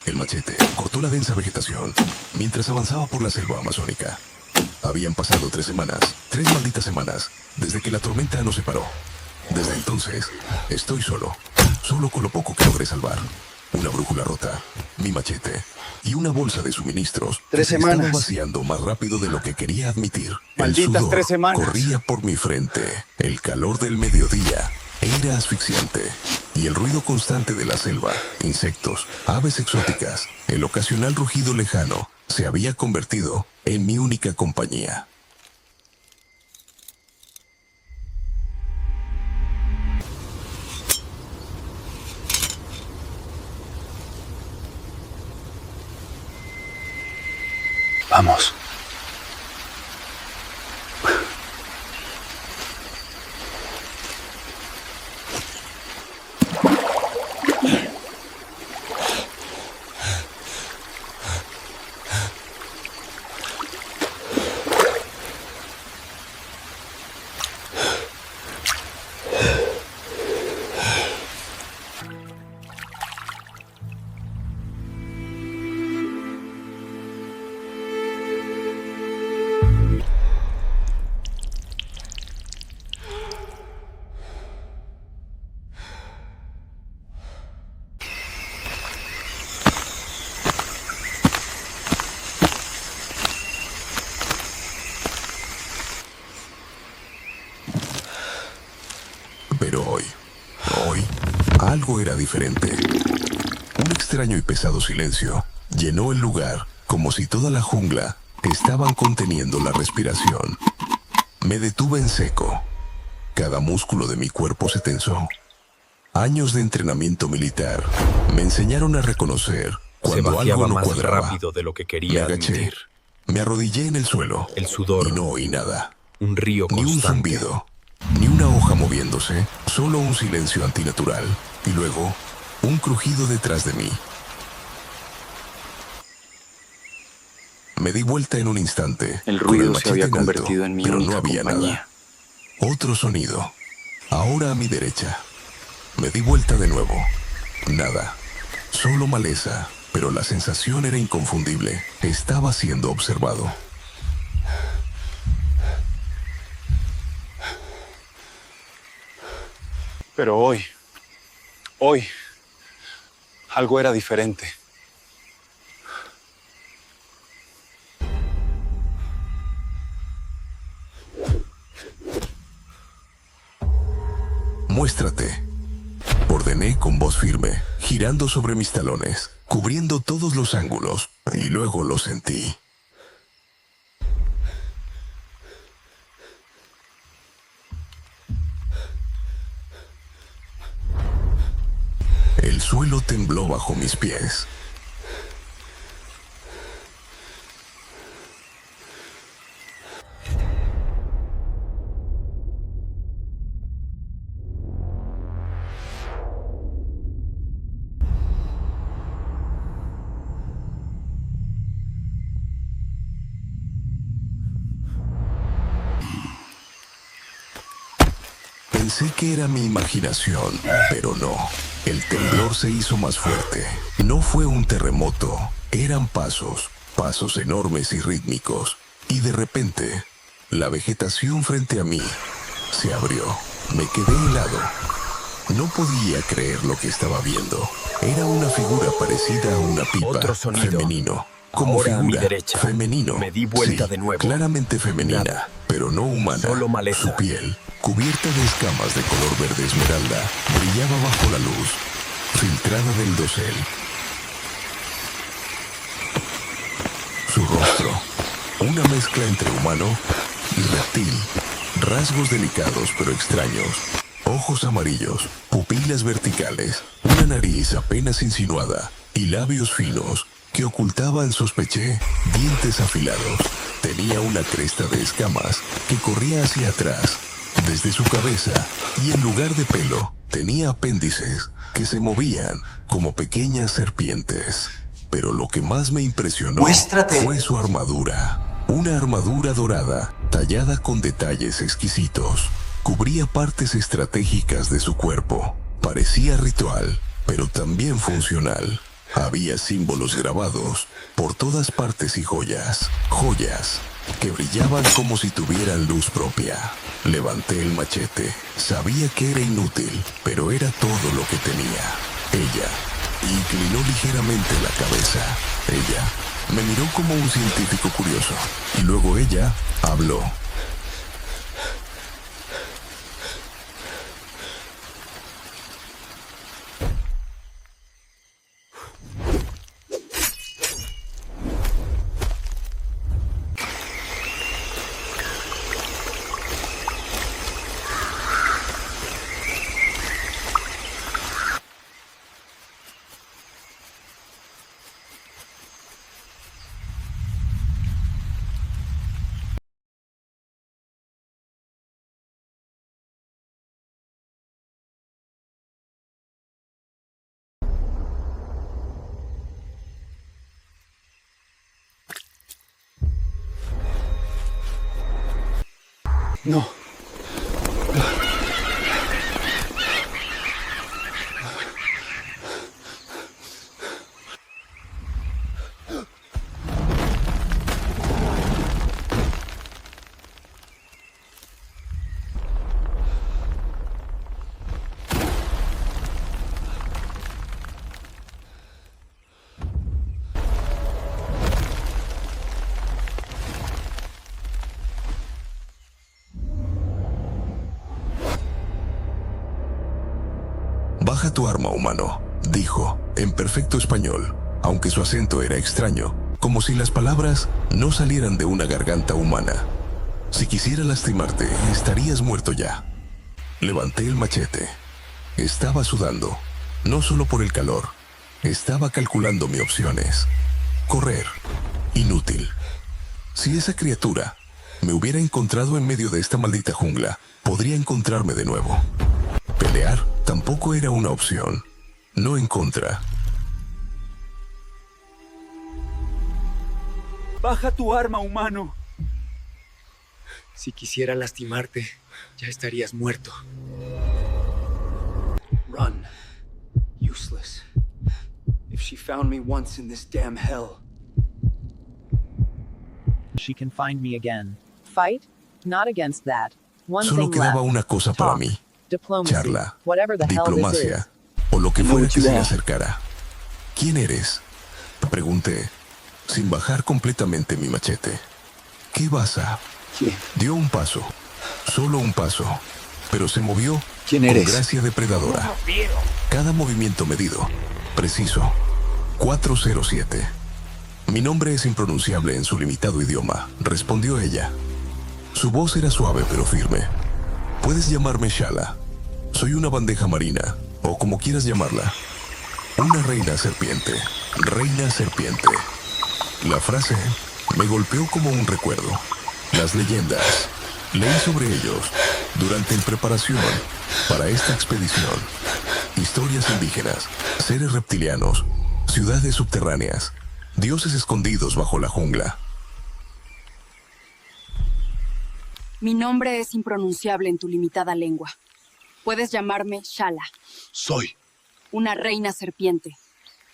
El machete cortó la densa vegetación mientras avanzaba por la selva amazónica. Habían pasado 3 semanas, 3 malditas semanas, desde que la tormenta nos separó. Desde entonces, estoy solo con lo poco que logré salvar. Una brújula rota, mi machete y una bolsa de suministros 3 que se semanas. estaba vaciando más rápido de lo que quería admitir. Malditas El sudor 3 semanas. corría por mi frente. El calor del mediodía era asfixiante. Y el ruido constante de la selva, insectos, aves exóticas, el ocasional rugido lejano, se había convertido en mi única compañía. Vamos. Pero hoy, algo era diferente. Un extraño y pesado silencio llenó el lugar, como si toda la jungla estaban conteniendo la respiración. Me detuve en seco. Cada músculo de mi cuerpo se tensó. Años de entrenamiento militar me enseñaron a reconocer Se cuando vaciaba algo no más cuadraba. rápido de lo que Me quería agaché, admitir. me arrodillé en el suelo El sudor, y no oí nada. un río Ni un constante. zumbido, ni una hoja moviéndose, solo un silencio antinatural. Y luego, un crujido detrás de mí. Me di vuelta en un instante. El con ruido se machete había en alto, convertido en mi pero única no había compañía. nada. Otro sonido. Ahora a mi derecha. Me di vuelta de nuevo. Nada. Solo maleza. Pero la sensación era inconfundible. Estaba siendo observado. Pero hoy, algo era diferente. Muéstrate. Ordené con voz firme, girando sobre mis talones, cubriendo todos los ángulos, y luego lo sentí. El suelo tembló bajo mis pies. Pensé que era mi imaginación, pero no. El temblor se hizo más fuerte. No fue un terremoto, eran pasos enormes y rítmicos. Y de repente, la vegetación frente a mí se abrió. Me quedé helado. No podía creer lo que estaba viendo. Era una figura parecida a una pipa. Otro sonido. Femenino. Como Ahora a figura, mi derecha. femenino. Me di vuelta Sí, de nuevo. claramente femenina, Nada. pero no humana. Solo maleza. Su piel, cubierta de escamas de color verde esmeralda, brillaba bajo la luz, filtrada del dosel. Su rostro, una mezcla entre humano y reptil. Rasgos delicados pero extraños. Ojos amarillos, pupilas verticales, una nariz apenas insinuada y labios finos que ocultaban, sospeché, dientes afilados. Tenía una cresta de escamas que corría hacia atrás, desde su cabeza, y en lugar de pelo, tenía apéndices que se movían como pequeñas serpientes. Pero lo que más me impresionó ¡Muéstrate! fue su armadura. Una armadura dorada, tallada con detalles exquisitos. Cubría partes estratégicas de su cuerpo. Parecía ritual, pero también funcional. Había símbolos grabados por todas partes y joyas, joyas que brillaban como si tuvieran luz propia. Levanté el machete. Sabía que era inútil, pero era todo lo que tenía. Ella inclinó ligeramente la cabeza. Ella me miró como un científico curioso. Y luego ella habló. No. Baja tu arma, humano, dijo, en perfecto español, aunque su acento era extraño, como si las palabras no salieran de una garganta humana. Si quisiera lastimarte, estarías muerto ya. Levanté el machete. Estaba sudando, no solo por el calor, estaba calculando mis opciones. Correr, inútil. Si esa criatura me hubiera encontrado en medio de esta maldita jungla, podría encontrarme de nuevo. Pelear tampoco era una opción. No en contra. Baja tu arma, humano. Si quisiera lastimarte, ya estarías muerto. Run. Useless. If she found me once in this damn hell. She can find me again. Fight? Not against that. One Solo thing quedaba left. una cosa para Talk. mí. Diplomacy. Charla, Whatever the hell this diplomacia, is. o lo que fuera que se le Yeah. acercara. ¿Quién eres? Pregunté, sin bajar completamente mi machete. ¿Qué vas a? ¿Quién? Dio un paso, solo un paso, pero se movió ¿Quién con eres? gracia depredadora. Cada movimiento medido, preciso. 407. Mi nombre es impronunciable en su limitado idioma, respondió ella. Su voz era suave pero firme. Puedes llamarme Shala. Soy una bandeja marina, o como quieras llamarla. Una reina serpiente. Reina serpiente. La frase me golpeó como un recuerdo. Las leyendas. Leí sobre ellos durante la preparación para esta expedición. Historias indígenas, seres reptilianos, ciudades subterráneas, dioses escondidos bajo la jungla. Mi nombre es impronunciable en tu limitada lengua. Puedes llamarme Shala, Soy. una reina serpiente.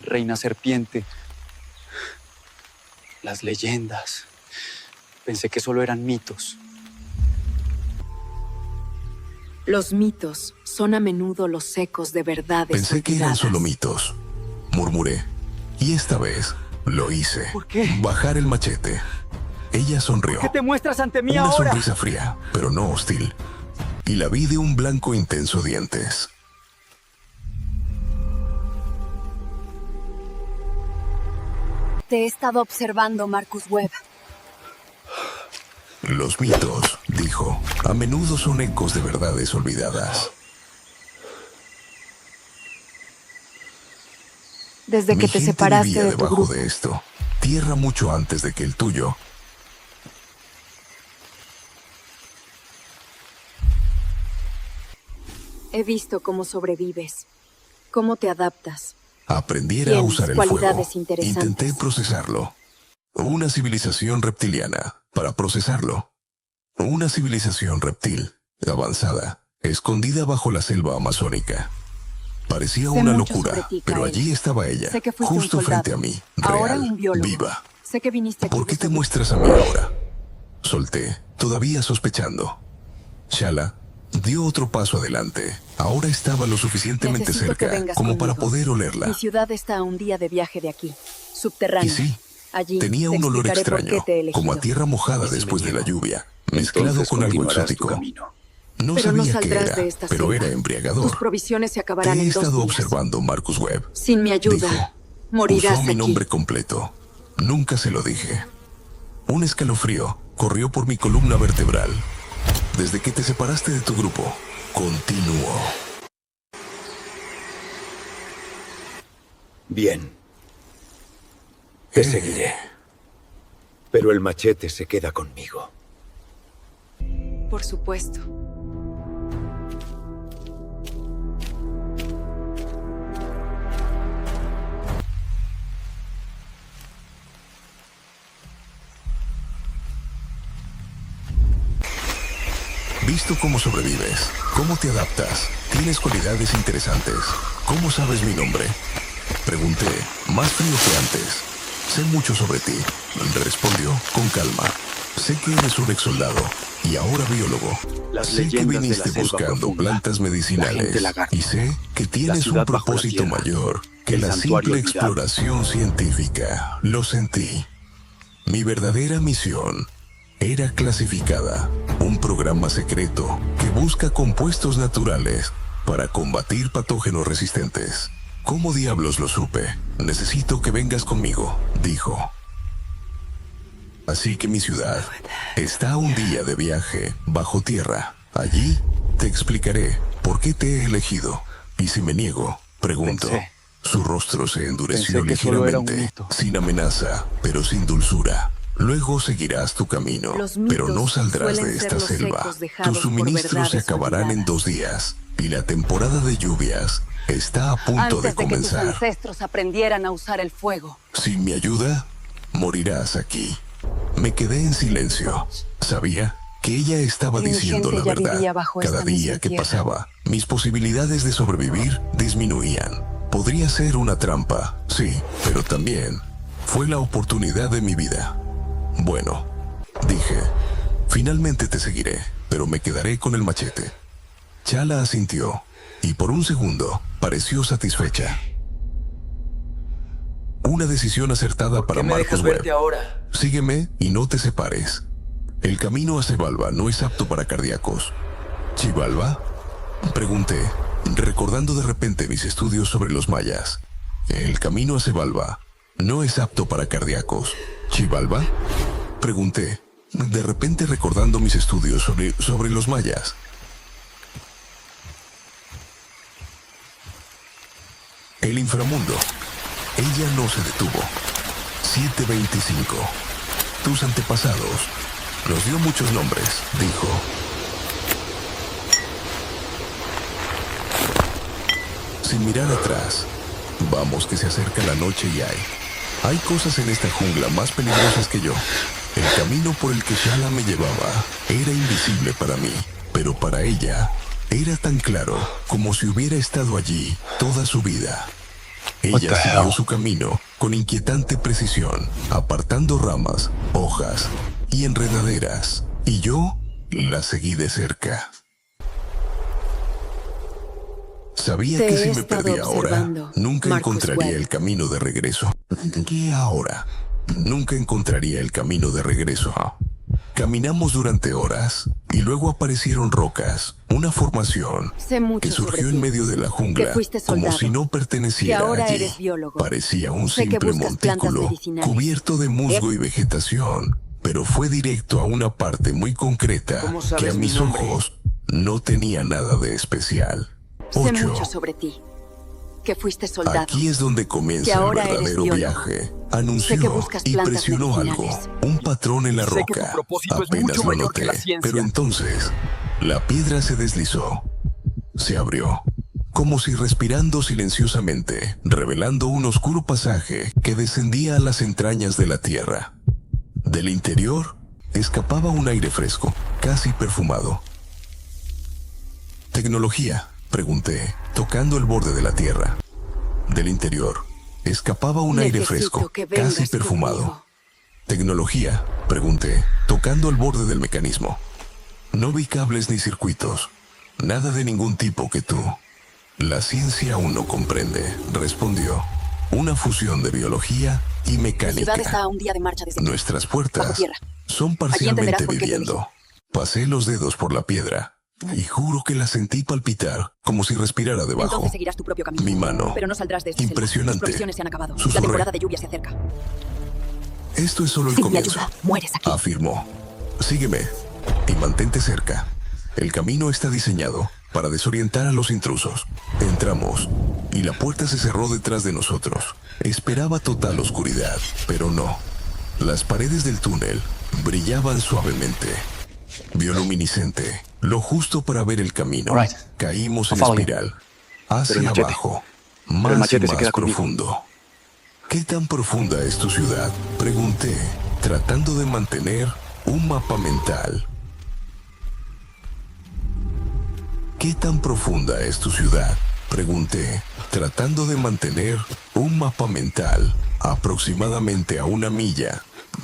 Reina serpiente. Las leyendas. Pensé que solo eran mitos. Los mitos son a menudo los ecos de verdades Pensé que eran olvidadas. solo mitos, murmuré. Y esta vez lo hice. ¿Por qué? Bajar el machete. Ella sonrió. ¿Qué te muestras ante mí Una ahora? sonrisa fría, pero no hostil. Y la vi de un blanco intenso dientes. Te he estado observando, Marcus Webb. Los mitos, dijo, a menudo son ecos de verdades olvidadas. Desde que Mi te gente separaste vivía de tu debajo grupo. de esto. Tierra mucho antes de que el tuyo. He visto cómo sobrevives, cómo te adaptas. Aprendiera a Tienes usar el fuego. cualidades interesantes. Intenté procesarlo. Una civilización reptiliana, para procesarlo. Una civilización reptil, avanzada, escondida bajo la selva amazónica. Parecía Sé una mucho locura, sobre ti, pero Kyle. allí estaba ella, Sé que fuiste un justo soldado. frente a mí, Ahora real, un biólogo. viva. Sé que viniste aquí. ¿Por qué te desde- muestras a mí ahora? Solté, todavía sospechando. Shala dio otro paso adelante. Ahora estaba lo suficientemente Necesito que cerca vengas como para conmigo. poder olerla. Mi ciudad está a un día de viaje de aquí, subterránea. Y sí, Allí tenía te un olor explicaré por extraño, qué te he elegido. como a tierra mojada ¿Y si me después de la niego? lluvia, mezclado Entonces con algo continuarás tu exótico. camino. No Pero no sabía qué saldrás era, de esta pero selva. era embriagador. Tus provisiones se Te acabarán he en 2 estado días. observando, Marcus Webb. Sin mi ayuda, Dijo. morirás Usó mi aquí. nombre completo. Nunca se lo dije. Un escalofrío corrió por mi columna vertebral. Desde que te separaste de tu grupo, continuó. Bien. Te seguiré. Pero el machete se queda conmigo. Por supuesto. Visto cómo sobrevives, cómo te adaptas, tienes cualidades interesantes. ¿Cómo sabes mi nombre? Pregunté, más frío que antes. Sé mucho sobre ti, respondió con calma. Sé que eres un ex soldado y ahora biólogo. Las Sé que leyendas de la viniste selva buscando profunda, plantas la medicinales gente lagarto, y sé que tienes un ciudad bajo la propósito tierra, mayor que el la santuario simple olvidado. exploración científica. Lo sentí. Mi verdadera misión era clasificada, un programa secreto que busca compuestos naturales para combatir patógenos resistentes. ¿Cómo diablos lo supe? Necesito que vengas conmigo, dijo. Así que mi ciudad está a un día de viaje bajo tierra. Allí te explicaré por qué te he elegido. Y si me niego, pregunto. Pensé. Su rostro se endureció Pensé que solo era un ligeramente, mito. sin amenaza, pero sin dulzura. Luego seguirás tu camino, Los pero no mitos saldrás suelen de ser esta los selva. ecos dejados Tus por suministros se verdades acabarán en olvidadas. 2 días, y la temporada de lluvias está a punto de Antes de que tus comenzar. ancestros aprendieran a usar el fuego. Sin mi ayuda, morirás aquí. Me quedé en silencio. Sabía que ella estaba Mi diciendo gente la ya verdad. vivía bajo Cada esta día misma que tierra. pasaba, mis posibilidades de sobrevivir disminuían. Podría ser una trampa, sí, pero también fue la oportunidad de mi vida. Bueno, dije, finalmente te seguiré, pero me quedaré con el machete. Chala asintió, y por un segundo pareció satisfecha. Una decisión acertada para ¿Qué me Marcus dejas Webb. verte ahora? Sígueme y no te separes. El camino a Xibalba no es apto para cardíacos. ¿Xibalba? Pregunté, recordando de repente mis estudios sobre los mayas. El camino a Xibalba no es apto para cardíacos. ¿Xibalba? Pregunté, de repente recordando mis estudios sobre los mayas. El inframundo. Ella no se detuvo. 725. Tus antepasados. Nos dio muchos nombres, dijo. Sin mirar atrás. Vamos que se acerca la noche y hay cosas en esta jungla más peligrosas que yo. El camino por el que Shala me llevaba era invisible para mí, pero para ella era tan claro como si hubiera estado allí toda su vida. Ella siguió su camino con inquietante precisión, apartando ramas, hojas y enredaderas, y yo la seguí de cerca. Sabía Te que he si me estado perdía ahora, observando, nunca Marcus encontraría Webb. el camino de regreso. ¿Qué ahora? Nunca encontraría el camino de regreso. Caminamos durante horas y luego aparecieron rocas, una formación Sé mucho que surgió sobre en ti. medio de la jungla, Que fuiste como soldado. si no perteneciera Que ahora allí. eres biólogo. Parecía un Sé que simple buscas plantas montículo medicinales. cubierto de musgo y vegetación, pero fue directo a una parte muy concreta ¿Cómo sabes que a mi mis nombre? ojos no tenía nada de especial. Sé 8. mucho sobre ti. Que fuiste soldado. Aquí es donde Que comienza el ahora eres verdadero biólogo. viaje. Sé Anunció que buscas y plantas presionó algo, medicinales. un patrón en la Sé que tu roca. propósito es Apenas mucho lo mayor que noté, la ciencia. pero entonces la piedra se deslizó, se abrió, como si respirando silenciosamente, revelando un oscuro pasaje que descendía a las entrañas de la tierra. Del interior escapaba un aire fresco, casi perfumado. Tecnología, Pregunté, tocando el borde de la tierra. Del interior, escapaba un aire Necesito fresco, que vengas casi perfumado. conmigo. ¿Tecnología? Pregunté, tocando el borde del mecanismo. No vi cables ni circuitos. Nada de ningún tipo que tú. La ciencia aún no comprende, respondió. Una fusión de biología y La ciudad está mecánica. a un día de marcha desde aquí. Nuestras Bajo puertas tierra. son Allí parcialmente entenderás por qué lo viviendo. Pasé los dedos por la piedra y juro que la sentí palpitar como si respirara debajo. Entonces seguirás tu propio camino. Mi mano. Pero no saldrás de esta selva. Impresionante. Tus provisiones se han acabado. Susurré. La temporada de lluvia se acerca. Esto es solo el Sin mi comienzo, ayuda, mueres aquí. afirmó. Sígueme y mantente cerca. El camino está diseñado para desorientar a los intrusos. Entramos y la puerta se cerró detrás de nosotros. Esperaba total oscuridad, pero no. Las paredes del túnel brillaban suavemente. Bioluminiscente, lo justo para ver el camino. All right. Caímos en I'll follow you. espiral, Pero hacia el machete. abajo, Pero el más y machete se más queda conmigo. profundo. ¿Qué tan profunda es tu ciudad? Pregunté, tratando de mantener un mapa mental. ¿Qué tan profunda es tu ciudad? Pregunté, tratando de mantener un mapa mental aproximadamente a 1 milla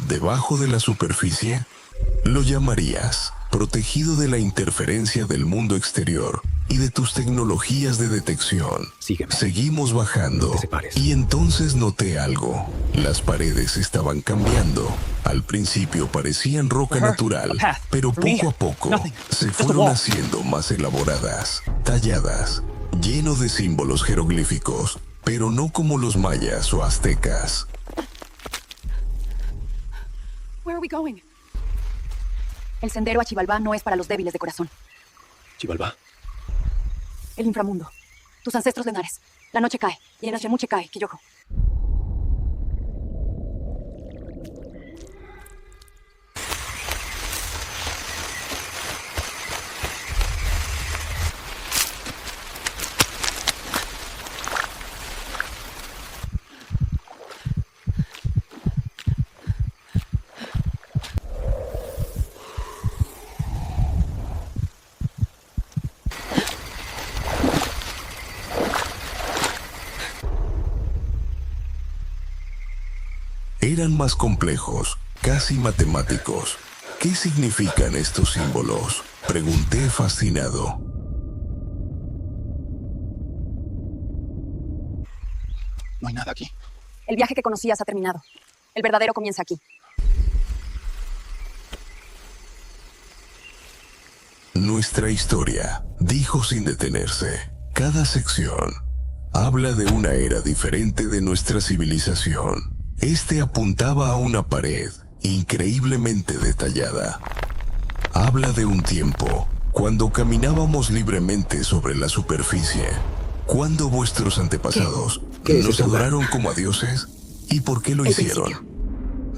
debajo de la superficie. Lo llamarías protegido de la interferencia del mundo exterior y de tus tecnologías de detección. Sígueme. Seguimos bajando No te separes. y entonces noté algo. Las paredes estaban cambiando. Al principio parecían roca natural, pero poco a poco se fueron haciendo más elaboradas, talladas, lleno de símbolos jeroglíficos, pero no como los mayas o aztecas. Where are we going? El sendero a Chivalbá no es para los débiles de corazón. Chivalbá. El inframundo. Tus ancestros lenares. La noche cae. Y en Ashemuche cae, Kiyojo. Eran más complejos, casi matemáticos. ¿Qué significan estos símbolos? Pregunté fascinado. No hay nada aquí. El viaje que conocías ha terminado. El verdadero comienza aquí. Nuestra historia, dijo sin detenerse. Cada sección habla de una era diferente de nuestra civilización. Este apuntaba a una pared increíblemente detallada. Habla de un tiempo cuando caminábamos libremente sobre la superficie. Cuando vuestros antepasados ¿Qué es nos ese lugar? adoraron como a dioses. ¿Y por qué lo El hicieron? principio.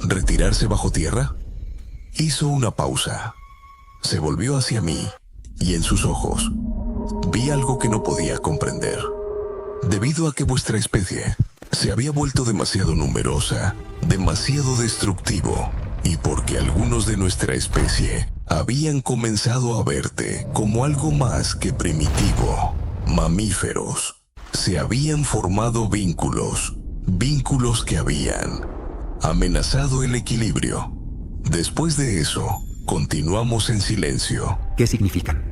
¿Retirarse bajo tierra? Hizo una pausa. Se volvió hacia mí y en sus ojos vi algo que no podía comprender. Debido a que vuestra especie se había vuelto demasiado numerosa, demasiado destructivo, y porque algunos de nuestra especie habían comenzado a verte como algo más que primitivo, mamíferos, se habían formado vínculos que habían amenazado el equilibrio. Después de eso, continuamos en silencio. ¿Qué significan?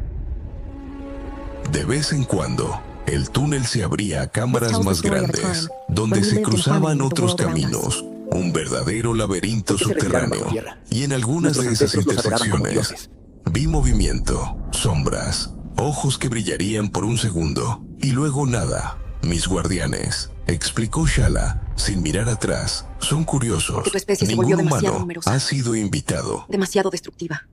De vez en cuando, el túnel se abría a cámaras This tells más the story of a grandes, time donde when we se lived in cruzaban harmony with the otros world around caminos, un verdadero laberinto ¿Por qué se retiraron subterráneo. bajo tierra? Y en algunas de Nuestros esas ancestros los adoraban como intersecciones, dioses. vi movimiento, sombras, ojos que brillarían por un segundo, y luego nada. Mis guardianes, explicó Shala, sin mirar atrás, son curiosos. Porque tu especie se Ningún volvió demasiado humano numerosa. ha sido invitado. Demasiado destructiva.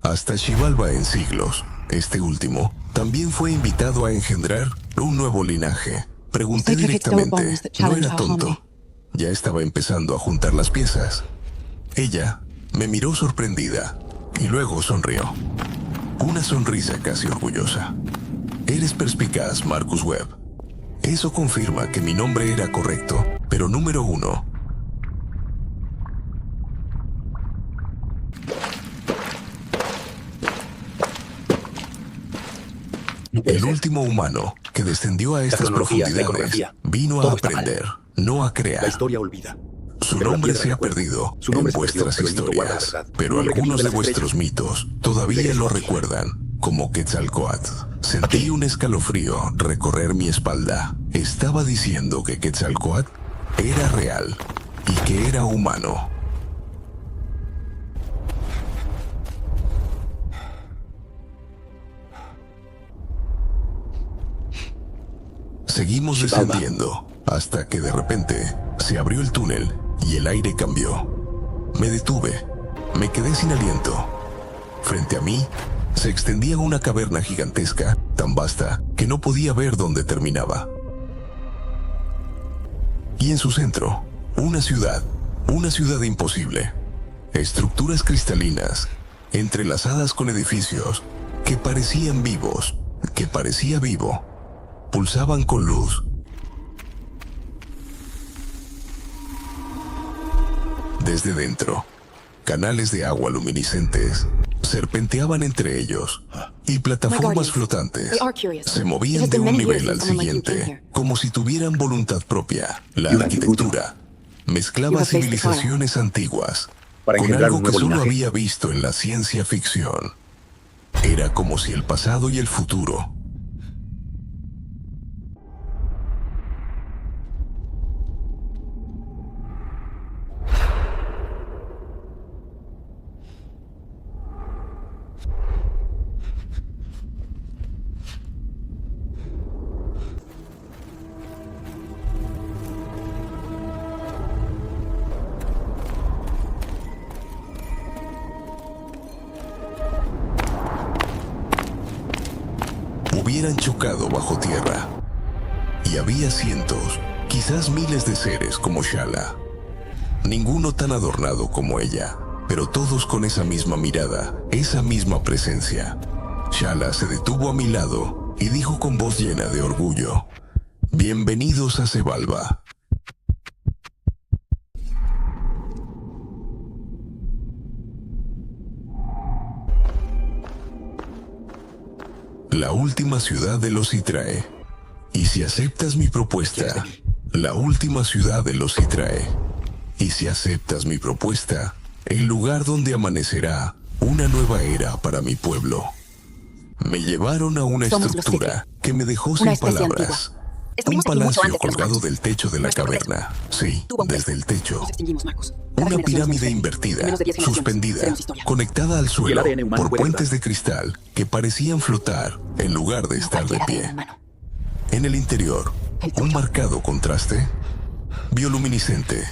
Hasta Xibalba en siglos. Este último también fue invitado a engendrar un nuevo linaje. Pregunté Scientific stellar directamente. bones that No challenge era our tonto. harmony. Ya estaba empezando a juntar las piezas. Ella me miró sorprendida y luego sonrió. Una sonrisa casi orgullosa. Eres perspicaz, Marcus Webb. Eso confirma que mi nombre era correcto, pero número 1. El último humano que descendió a estas cronología, la profundidades iconografía, vino a todo está mal. aprender, no a La crear. historia olvida. Su Pero la nombre piedra se ha recuerda. perdido Su en nombre se perdió, vuestras pero el mito guarda la historias, verdad. pero Un hombre que algunos vino de de las vuestros estrellas. mitos todavía Regresó lo aquí. recuerdan como Quetzalcóatl. Sentí un escalofrío recorrer mi espalda. Estaba diciendo que Quetzalcóatl era real y que era humano. Seguimos Xibalba. descendiendo hasta que de repente se abrió el túnel y el aire cambió. Me detuve. Me quedé sin aliento. Frente a mí se extendía una caverna gigantesca, tan vasta que no podía ver dónde terminaba. Y en su centro, una ciudad imposible. Estructuras cristalinas, entrelazadas con edificios que parecían vivos, que parecía vivo. Pulsaban con luz. Desde dentro, canales de agua luminiscentes serpenteaban entre ellos y plataformas flotantes se movían de un nivel al siguiente, como si tuvieran voluntad propia. La Y un arquitectura mezclaba civilizaciones antiguas Para con engendrar algo un que nuevo solo linaje. había visto en la ciencia ficción. Era como si el pasado y el futuro hubieran chocado bajo tierra. Y había cientos, quizás miles de seres como Shala. Ninguno tan adornado como ella, pero todos con esa misma mirada, esa misma presencia. Shala se detuvo a mi lado y dijo con voz llena de orgullo: «Bienvenidos a Xibalba». La última ciudad de los Itrae. Y si aceptas mi propuesta, la última ciudad de los Itrae. Y si aceptas mi propuesta, el lugar donde amanecerá una nueva era para mi pueblo. Me llevaron a una Somos los estructura Itrae. que me dejó Una sin especie palabras. antigua. Un Estuvimos aquí mucho palacio antes que los colgado humanos. del techo de la Nuestro caverna. Sí, Tuvo un desde el techo. Nos extinguimos, Marcos. Cada Una generación pirámide somos invertida, En menos de 10 generaciones suspendida, seremos historia. conectada al suelo ADN humano por puede puentes durar. de cristal que parecían flotar en lugar de estar de Cualquier ADN pie. humano. En el interior, El un tuyo. marcado contraste bioluminiscente.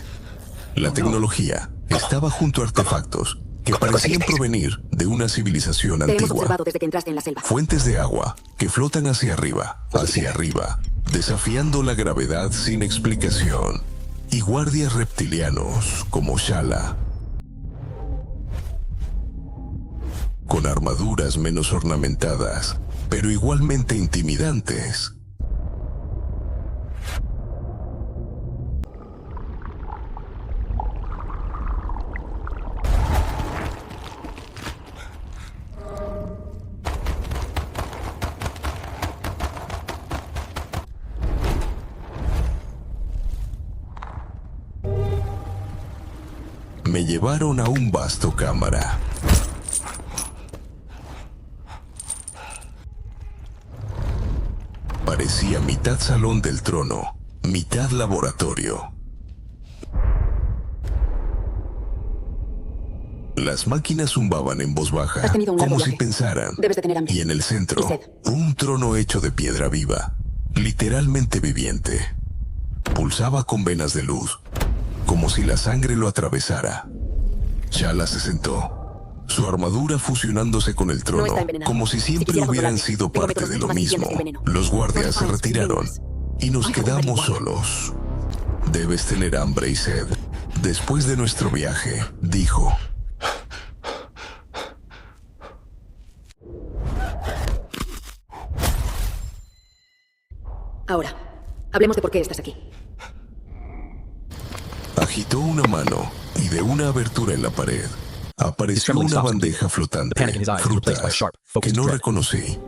La tecnología estaba junto a artefactos que parecían provenir de una civilización Te hemos antigua. observado desde que entraste en la selva. Fuentes de agua que flotan hacia arriba, desafiando la gravedad sin explicación. Y guardias reptilianos como Shala, con armaduras menos ornamentadas, pero igualmente intimidantes. Me llevaron a un vasto cámara. Parecía mitad salón del trono, mitad laboratorio. Las máquinas zumbaban en voz baja, Has tenido un largo como si viaje. pensaran. Debes de tener hambre. Y en el centro, Y sed. un trono hecho de piedra viva, literalmente viviente. Pulsaba con venas de luz, como si la sangre lo atravesara. Shala se sentó, su armadura fusionándose con el No trono, está envenenado. como si siempre quisiera hubieran controlarte, sido tengo parte métodos de mucho lo más eficientes mismo. que el veneno. Los guardias se Modified retiraron y nos Ay, quedamos igual. solos. Debes tener hambre y sed. Después de nuestro viaje, dijo. Ahora, hablemos de por qué estás aquí. Agitó una mano y de una abertura en la pared apareció trembling una stops. bandeja The flotante, panic in his eyes is replaced by frutas sharp, que focused no dread. reconocí.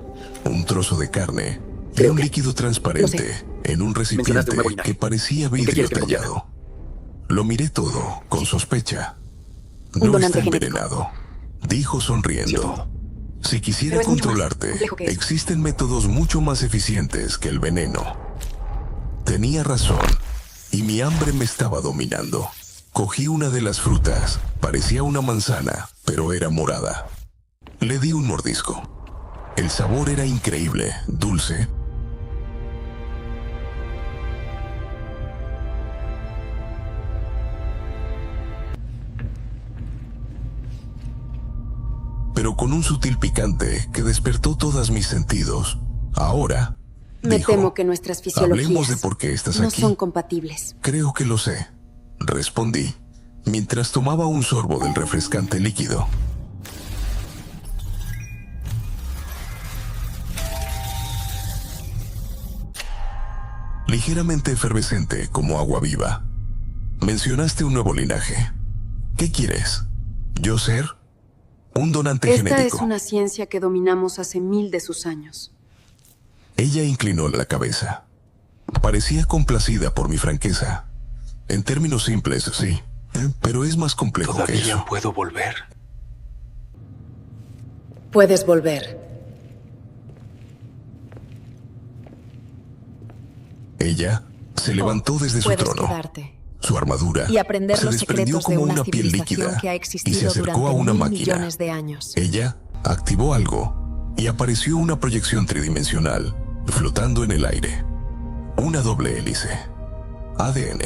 un trozo de carne y Creo un que- líquido transparente en un recipiente Mencionaste un nuevo linaje. que parecía ¿En qué vidrio quieres que me tallado. Lo miré todo con sospecha. Un No está donante genético. envenenado, dijo sonriendo. Cierto. Si quisiera Pero es mucho más controlarte, complejo que eso. existen métodos mucho más eficientes que el veneno. Tenía razón, y mi hambre me estaba dominando. Cogí una de las frutas. Parecía una manzana, pero era morada. Le di un mordisco. El sabor era increíble, dulce. Pero con un sutil picante que despertó todos mis sentidos. Ahora, Me dijo, temo que nuestras hablemos fisiologías de por qué estás no aquí. son compatibles. Creo que lo sé, respondí, mientras tomaba un sorbo del refrescante líquido. Ligeramente efervescente como agua viva. Mencionaste un nuevo linaje. ¿Qué quieres? ¿Yo ser? Un donante Esta es genético. una ciencia que dominamos hace 1000 de sus años. Ella inclinó la cabeza. Parecía complacida por mi franqueza. En términos simples, sí. Pero es más complejo que ¿Todavía eso. puedo volver? Puedes volver. Oh. Ella se levantó desde su Puedes trono. quedarte. Su armadura Y aprender se los desprendió secretos de como una una piel civilización líquida que ha y existido se acercó durante a una 1000 máquina. millones de años. Ella activó algo y apareció una proyección tridimensional flotando en el aire. Una doble hélice. ADN.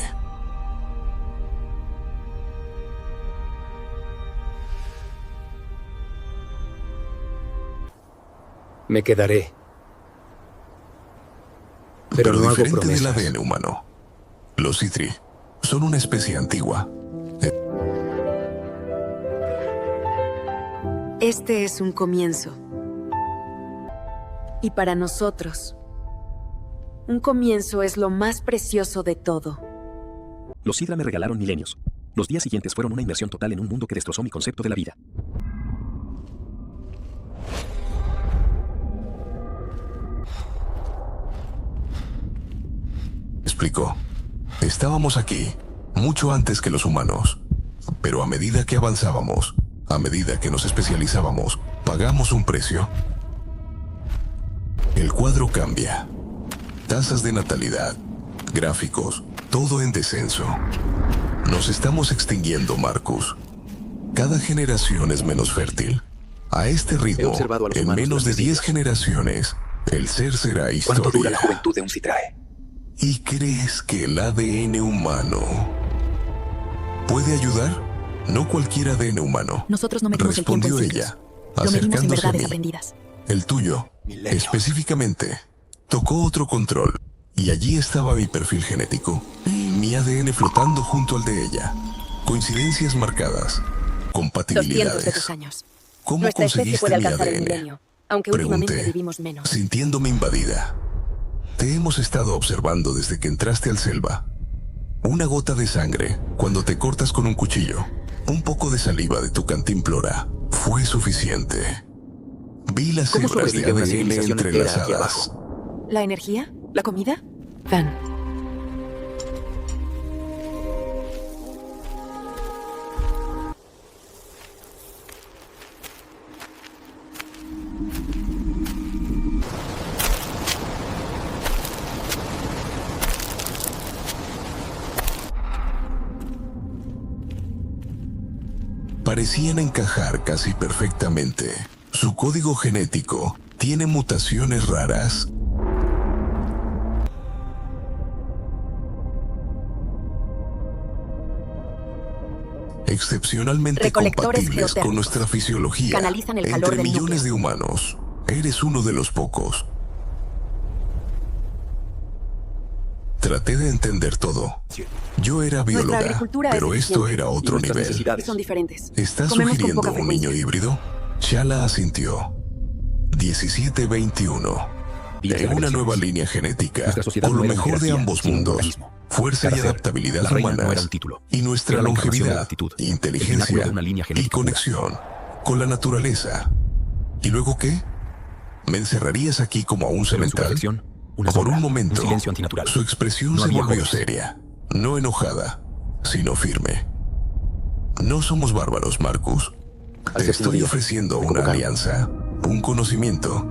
Me quedaré. Pero no hago diferente del promesas. ADN humano. Los Citri son una especie antigua. Este es un comienzo. Y para nosotros, un comienzo es lo más precioso de todo. Los Sidra me regalaron milenios. Los días siguientes fueron una inmersión total en un mundo que destrozó mi concepto de la vida. Explicó. Estábamos aquí, mucho antes que los humanos. Pero a medida que avanzábamos, a medida que nos especializábamos, pagamos un precio. El cuadro cambia. Tasas de natalidad, gráficos, todo en descenso. Nos estamos extinguiendo, Marcus. Cada generación es menos fértil. A este ritmo, observado a los en humanos menos de durante 10 siglos. generaciones, el ser será ¿Cuánto dura historia. la juventud de un Citrae? ¿Y crees que el ADN humano puede ayudar? No cualquier ADN humano. Nosotros no medimos el tiempo en Respondió siglos. ella, Lo medimos en acercándose a verdades mí. aprendidas. El tuyo, Milenios. específicamente, tocó otro control. Y allí estaba mi perfil genético. Mi ADN flotando junto al de ella. Coincidencias marcadas. 200 de Compatibilidades. tus años. ¿Cómo Nuestra especie conseguiste puede mi alcanzar el ADN? milenio, aunque últimamente Pregunté, vivimos menos. sintiéndome invadida. Te hemos estado observando desde que entraste al selva. Una gota de sangre cuando te cortas con un cuchillo. Un poco de saliva de tu cantimplora. Fue suficiente. Vi las ¿Cómo hebras de sobrevive una ADN civilización entera aquí entrelazadas. abajo? ¿La energía? ¿La comida? Van. Parecían encajar casi perfectamente. Su código genético tiene mutaciones raras. Excepcionalmente Recolectores compatibles con geotérmicos. nuestra fisiología. Canalizan el calor Entre del millones núcleo. de humanos, eres uno de los pocos. Traté de entender todo. Yo era bióloga, agricultura es pero esto eficiente. era Y otro nuestras nivel. necesidades. Son diferentes. ¿Estás Comemos con sugiriendo poca un niño frecuencia. híbrido? Shala asintió. 1721. Días de En una regresiones. nueva línea genética, Nuestra sociedad con lo no era una mejor de jerarquía, ambos sino un mundos, organismo. fuerza y Cada ser, adaptabilidad la reina humanas, no era un título. y nuestra Era la encarnación de la longevidad, actitud, el pináculo inteligencia de una línea y genética conexión con la naturaleza. ¿Y luego qué? ¿Me encerrarías aquí como a un Pero en su cemental? perfección, una Por sombra, un momento, silencio antinatural. su expresión No se había volvió ojos. seria, no enojada, sino firme. No somos bárbaros, Marcus. Al Te séptimo estoy día, ofreciendo me una convocaron. alianza, un conocimiento.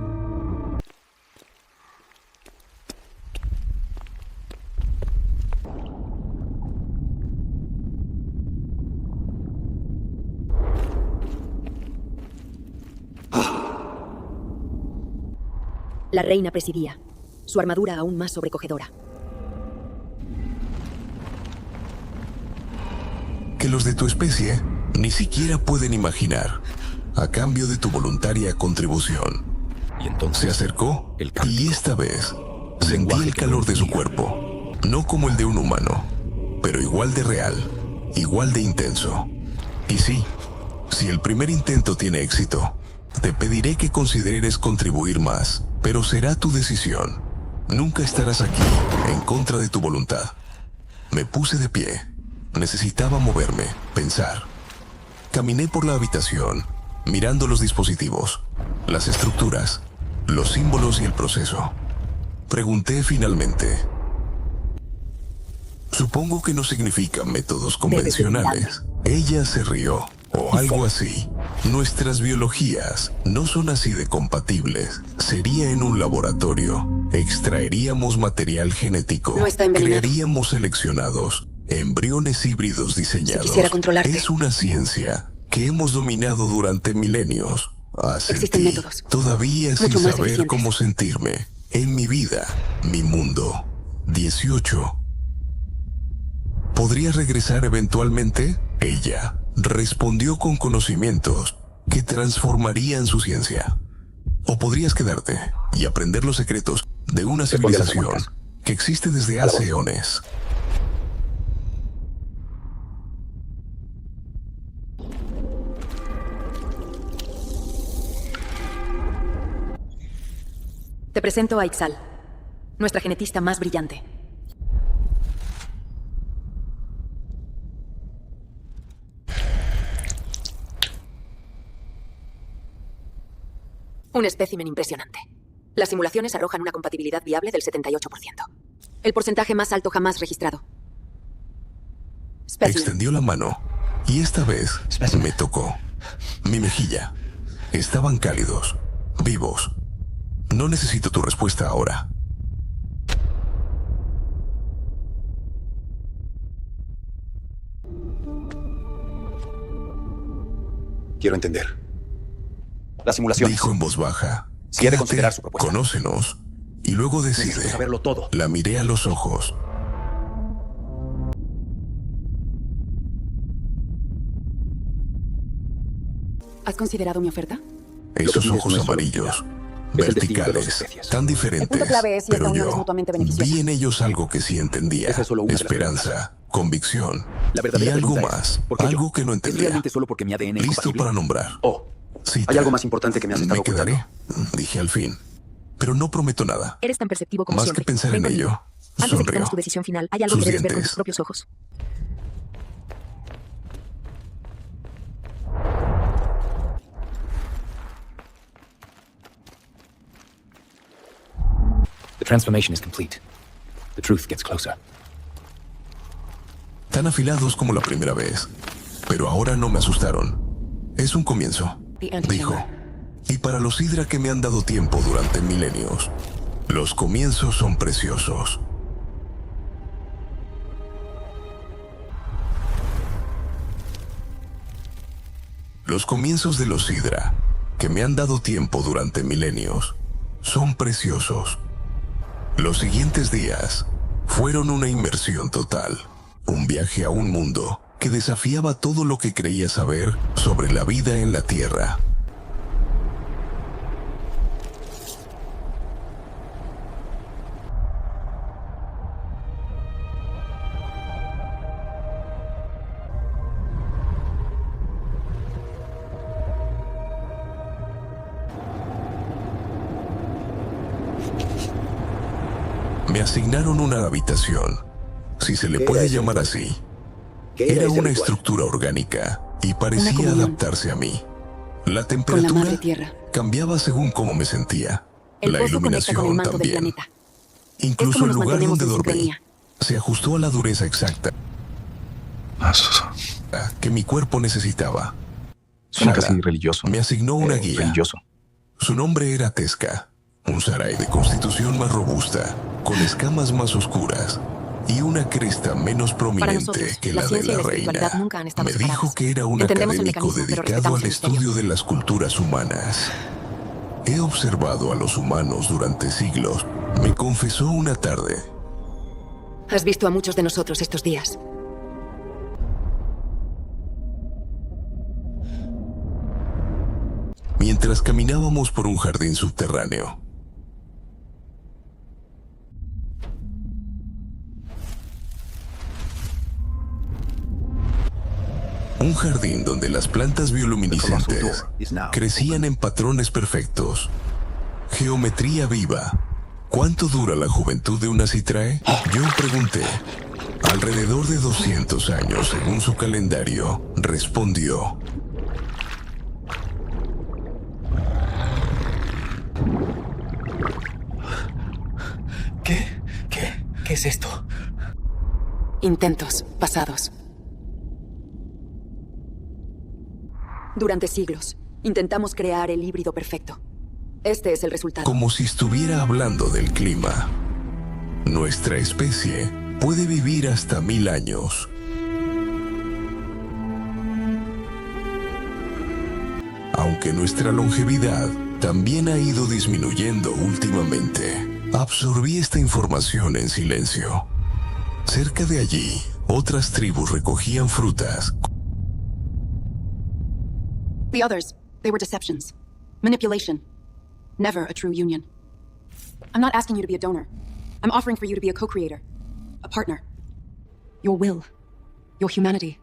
La reina presidía, su armadura aún más sobrecogedora. Que los de tu especie ni siquiera pueden imaginar, a cambio de tu voluntaria contribución. Y Se entonces, acercó el cántico. y esta vez Un sentí lenguaje el que no calor de su entendía. cuerpo, no como el de un humano, pero igual de real, igual de intenso. Y sí, si el primer intento tiene éxito, te pediré que consideres contribuir más, pero será tu decisión. Nunca estarás aquí en contra de tu voluntad. Me puse de pie. Necesitaba moverme, pensar. Caminé por la habitación, mirando los dispositivos, las estructuras, los símbolos y el proceso. Pregunté finalmente. Supongo que no significan métodos convencionales. Ella se rió, o algo así. Nuestras biologías no son así de compatibles. Sería en un laboratorio. Extraeríamos material genético. No está envenenado. Crearíamos seleccionados embriones híbridos diseñados. quisiera controlarte. Es una ciencia que hemos dominado durante milenios. Existen métodos Todavía sin mucho más saber eficientes. cómo sentirme. En mi vida, mi mundo. 18. ¿Podría regresar eventualmente? Ella respondió con conocimientos que transformarían su ciencia. O podrías quedarte y aprender los secretos de una Responde a las civilización preguntas. que existe desde hace eones. Te presento a Ixal, nuestra genetista más brillante. Un espécimen impresionante. Las simulaciones arrojan una compatibilidad viable del 78%. El porcentaje más alto jamás registrado. Specimen. Extendió la mano y esta vez me tocó. Mi mejilla. Estaban cálidos, vivos. No necesito tu respuesta ahora. Quiero entender. Las simulaciones. Dijo en voz baja. Si he de Quédate, considerar su propuesta. Conócenos y luego decide. Necesito saberlo todo. La miré a los ojos. ¿Has considerado mi oferta? Esos pides ojos no es solo amarillos, es el destino de las verticales, especies. tan diferentes. El punto clave es si pero esta unión yo es mutuamente beneficiosa. vi en ellos algo que sí entendía. Esa es solo una de las Esperanza, convicción La y verdadera algo pregunta más, es, ¿por qué algo yo? que no ¿Es entendía. realmente solo porque mi ADN es Listo compatible? para nombrar. Oh, Cita. hay algo más importante que me has estado Me quedaré, ocultando. dije al fin. Pero no prometo nada. Eres tan perceptivo como Más siempre. que pensar Ven en conmigo. ello, Antes de que sonrió. tomes tu decisión final, hay algo Sus que debes ver con dientes. tus propios ojos. The transformation is complete. The truth gets closer. Tan afilados como la primera vez. Pero ahora no me asustaron. Es un comienzo, The antechamber. dijo. Y para los Hydra que me han dado tiempo durante milenios, los comienzos son preciosos. Los comienzos de los Hydra, que me han dado tiempo durante milenios, son preciosos. Los siguientes días fueron una inmersión total, un viaje a un mundo que desafiaba todo lo que creía saber sobre la vida en la Tierra. Me asignaron una habitación, si se le ¿Qué puede era ese llamar ritual? así. ¿Qué Era ese una ritual? estructura orgánica y Una parecía comunión. adaptarse a mí. La Con la temperatura madre tierra. cambiaba según cómo me sentía. El La pozo conecta con el iluminación manto del también. planeta. Incluso como el nos lugar mantenemos donde en dormí sincronía. se ajustó a la dureza exacta que mi cuerpo necesitaba. Suena Sara casi religioso. me asignó una guía. Religioso. Su nombre era Tesca, un sarai de constitución más robusta, con escamas más oscuras y una cresta menos Para prominente nosotros, que la la de ciencia y la la espiritualidad reina. nunca han estado Me separadas. dijo que era un Entendemos el académico mecanismo, pero dedicado al respetamos el misterio. estudio de las culturas humanas. He observado a los humanos durante siglos. Me confesó una tarde. Has visto a muchos de nosotros estos días. Mientras caminábamos por un jardín subterráneo. Un jardín donde las plantas bioluminiscentes crecían en patrones perfectos. Geometría viva. ¿Cuánto dura la juventud de una citrae? Yo pregunté. Alrededor de 200 años, según su calendario, respondió. ¿Qué es esto? Intentos pasados. Durante siglos, intentamos crear el híbrido perfecto. Este es el resultado. Como si estuviera hablando del clima. Nuestra especie puede vivir hasta 1000 años. Aunque nuestra longevidad también ha ido disminuyendo últimamente. Absorbí esta información en silencio. Cerca de allí, otras tribus recogían frutas. The others, they were deceptions. Manipulation. Never a true union. I'm not asking you to be a donor. I'm offering for you to be a co-creator. A partner. Your will. Your humanity.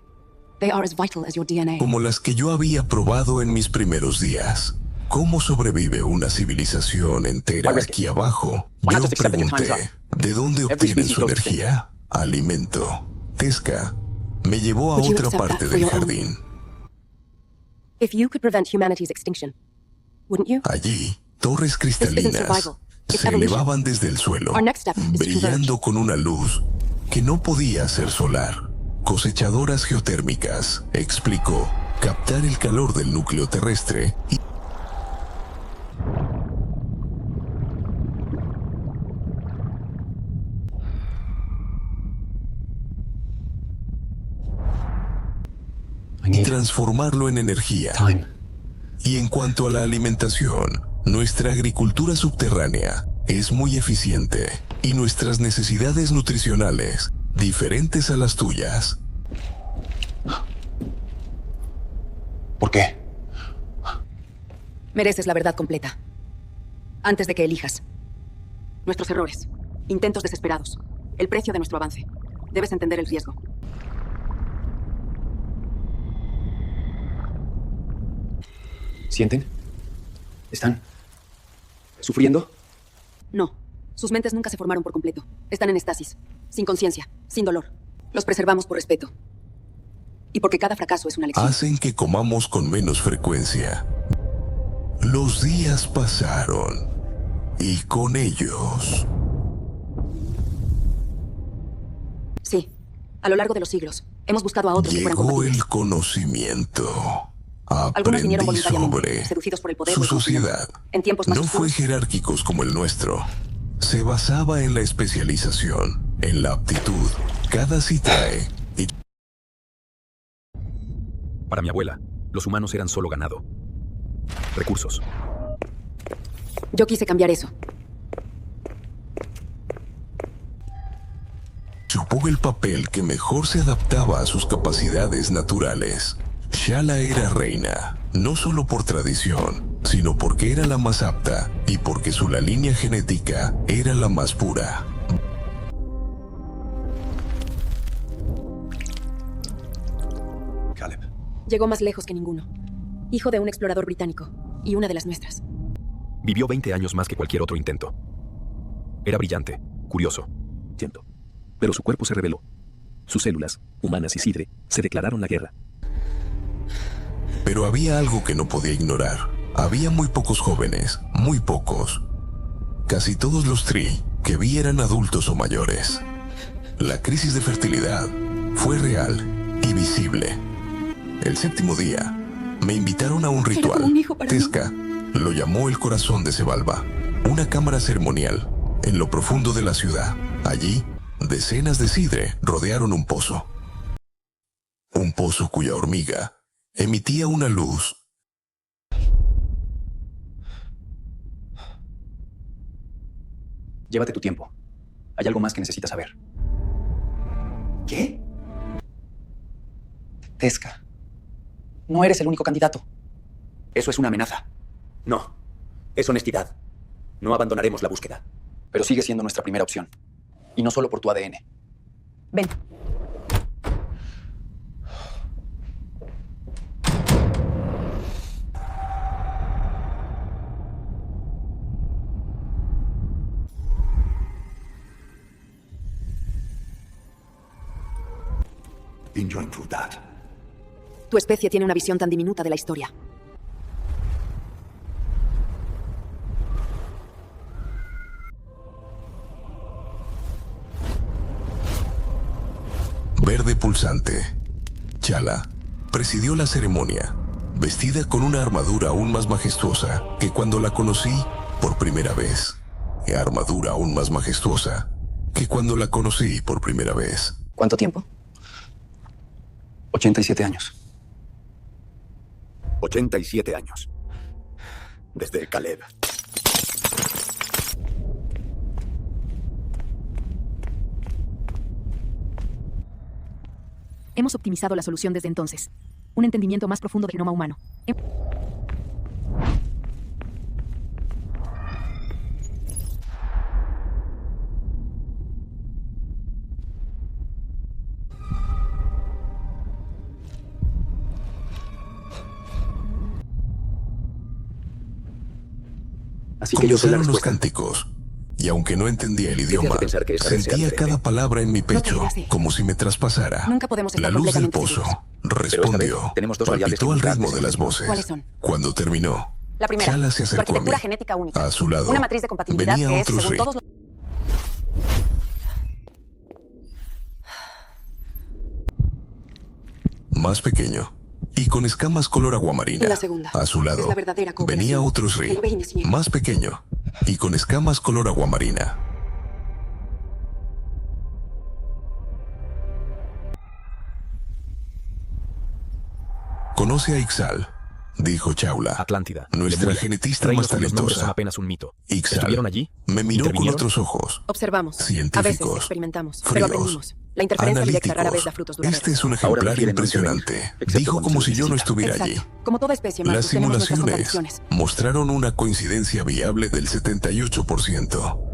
They are as vital as your DNA. Como las que yo había probado en mis primeros días. ¿Cómo sobrevive una civilización entera aquí abajo? Yo pregunté, ¿de dónde obtienen su energía? Alimento. Tesca me llevó a Would you otra accept parte that for del your own? jardín. If you could prevent humanity's extinction, wouldn't you? Allí, torres isn't cristalinas survival, it's se evolution. elevaban desde el suelo, Our next step is to brillando con una luz que no podía ser solar. Cosechadoras geotérmicas, explicó, captar el calor del núcleo terrestre y transformarlo en energía. Y en cuanto a la alimentación, nuestra agricultura subterránea es muy eficiente y nuestras necesidades nutricionales diferentes a las tuyas. ¿Por qué? Mereces la verdad completa. Antes de que elijas. Nuestros errores. Intentos desesperados. El precio de nuestro avance. Debes entender el riesgo. ¿Sienten? ¿Están sufriendo? No. Sus mentes nunca se formaron por completo. Están en estasis. Sin conciencia. Sin dolor. Los preservamos por respeto. Y porque cada fracaso es una lección. Hacen que comamos con menos frecuencia. Los días pasaron y con ellos Sí. A lo largo de los siglos, hemos buscado a otros que fueran llegó compatibles. el conocimiento. Algunos Aprendí vinieron voluntariamente, sobre seducidos por el poder su o el conocimiento. sociedad. En tiempos más No fue oscuros, jerárquicos como el nuestro. Se basaba en la especialización, en la aptitud. Cada citrae y Para mi abuela, los humanos eran solo ganado. Recursos. yo quise cambiar eso. chupó el papel que mejor se adaptaba a sus capacidades naturales. Shala era reina, no solo por tradición, sino porque era la más apta y porque su la línea genética era la más pura. Caleb. Llegó más lejos que ninguno. Hijo de un explorador británico y una de las nuestras. Vivió 20 años más que cualquier otro intento. Era brillante, curioso, siento. Pero su cuerpo se rebeló. Sus células, humanas y Sidre, se declararon la guerra. Pero había algo que no podía ignorar. Había muy pocos jóvenes, muy pocos. Casi todos los Tree que vi eran adultos o mayores. La crisis de fertilidad fue real y visible. El séptimo día, me invitaron a un Era ritual. como un hijo para mí. Tesca lo llamó el corazón de Sevalva, una cámara ceremonial en lo profundo de la ciudad. Allí, decenas de Sidre rodearon un pozo. Un pozo cuya hormiga emitía una luz. Llévate tu tiempo. Hay algo más que necesitas saber. ¿Qué? Tesca, no eres el único candidato. Eso es una amenaza. No. Es honestidad. No abandonaremos la búsqueda. Pero sigue siendo nuestra primera opción. Y no solo por tu ADN. Ven. Tu especie tiene una visión tan diminuta de la historia. Verde pulsante. Chala presidió la ceremonia, vestida con una armadura aún más majestuosa que cuando la conocí por primera vez. Armadura aún más majestuosa que cuando la conocí por primera vez. ¿Cuánto tiempo? 87 años. 87 años. Desde Caleb. Hemos optimizado la solución desde entonces. Un entendimiento más profundo del genoma humano. Así que yo soy la Comenzaron los respuesta. cánticos, y aunque no entendía el te hace idioma, pensar que esta vez será sentía diferente? cada palabra en mi te pecho, digas, como si me traspasara. Nunca podemos La estar luz del completamente pozo seguros. respondió, tenemos dos variables palpitó al ritmo importantes. de las voces. ¿Cuáles son? Cuando terminó, La primera, Chala se su acercó a mí. arquitectura genética única. A su lado, Una matriz de compatibilidad venía que es, otro según Sri, todos los... más pequeño y con escamas color aguamarina. Y la segunda, a su lado, es la verdadera cooperación. venía otro Sri, El Vein Smith. más pequeño y con escamas color aguamarina. Conoce a Ixal, dijo Chaula, Atlántida. nuestra Lemuria, genetista reinos más cuyos nombres son talentosa. apenas un mito. Ixal ¿Estuvieron allí? me miró con ¿Intervinieron? otros ojos. Observamos. A veces Científicos, experimentamos. Pero fríos, aprendimos. La interferencia directa rara vez da frutos duraderos. Este es un Ahora ejemplar prefieren no impresionante. intervenir, Dijo excepto como cuando si se yo no necesita. estuviera allí. Exacto. Como toda especie, Las Marcus, tenemos nuestras simulaciones contradicciones. mostraron una coincidencia viable del 78%.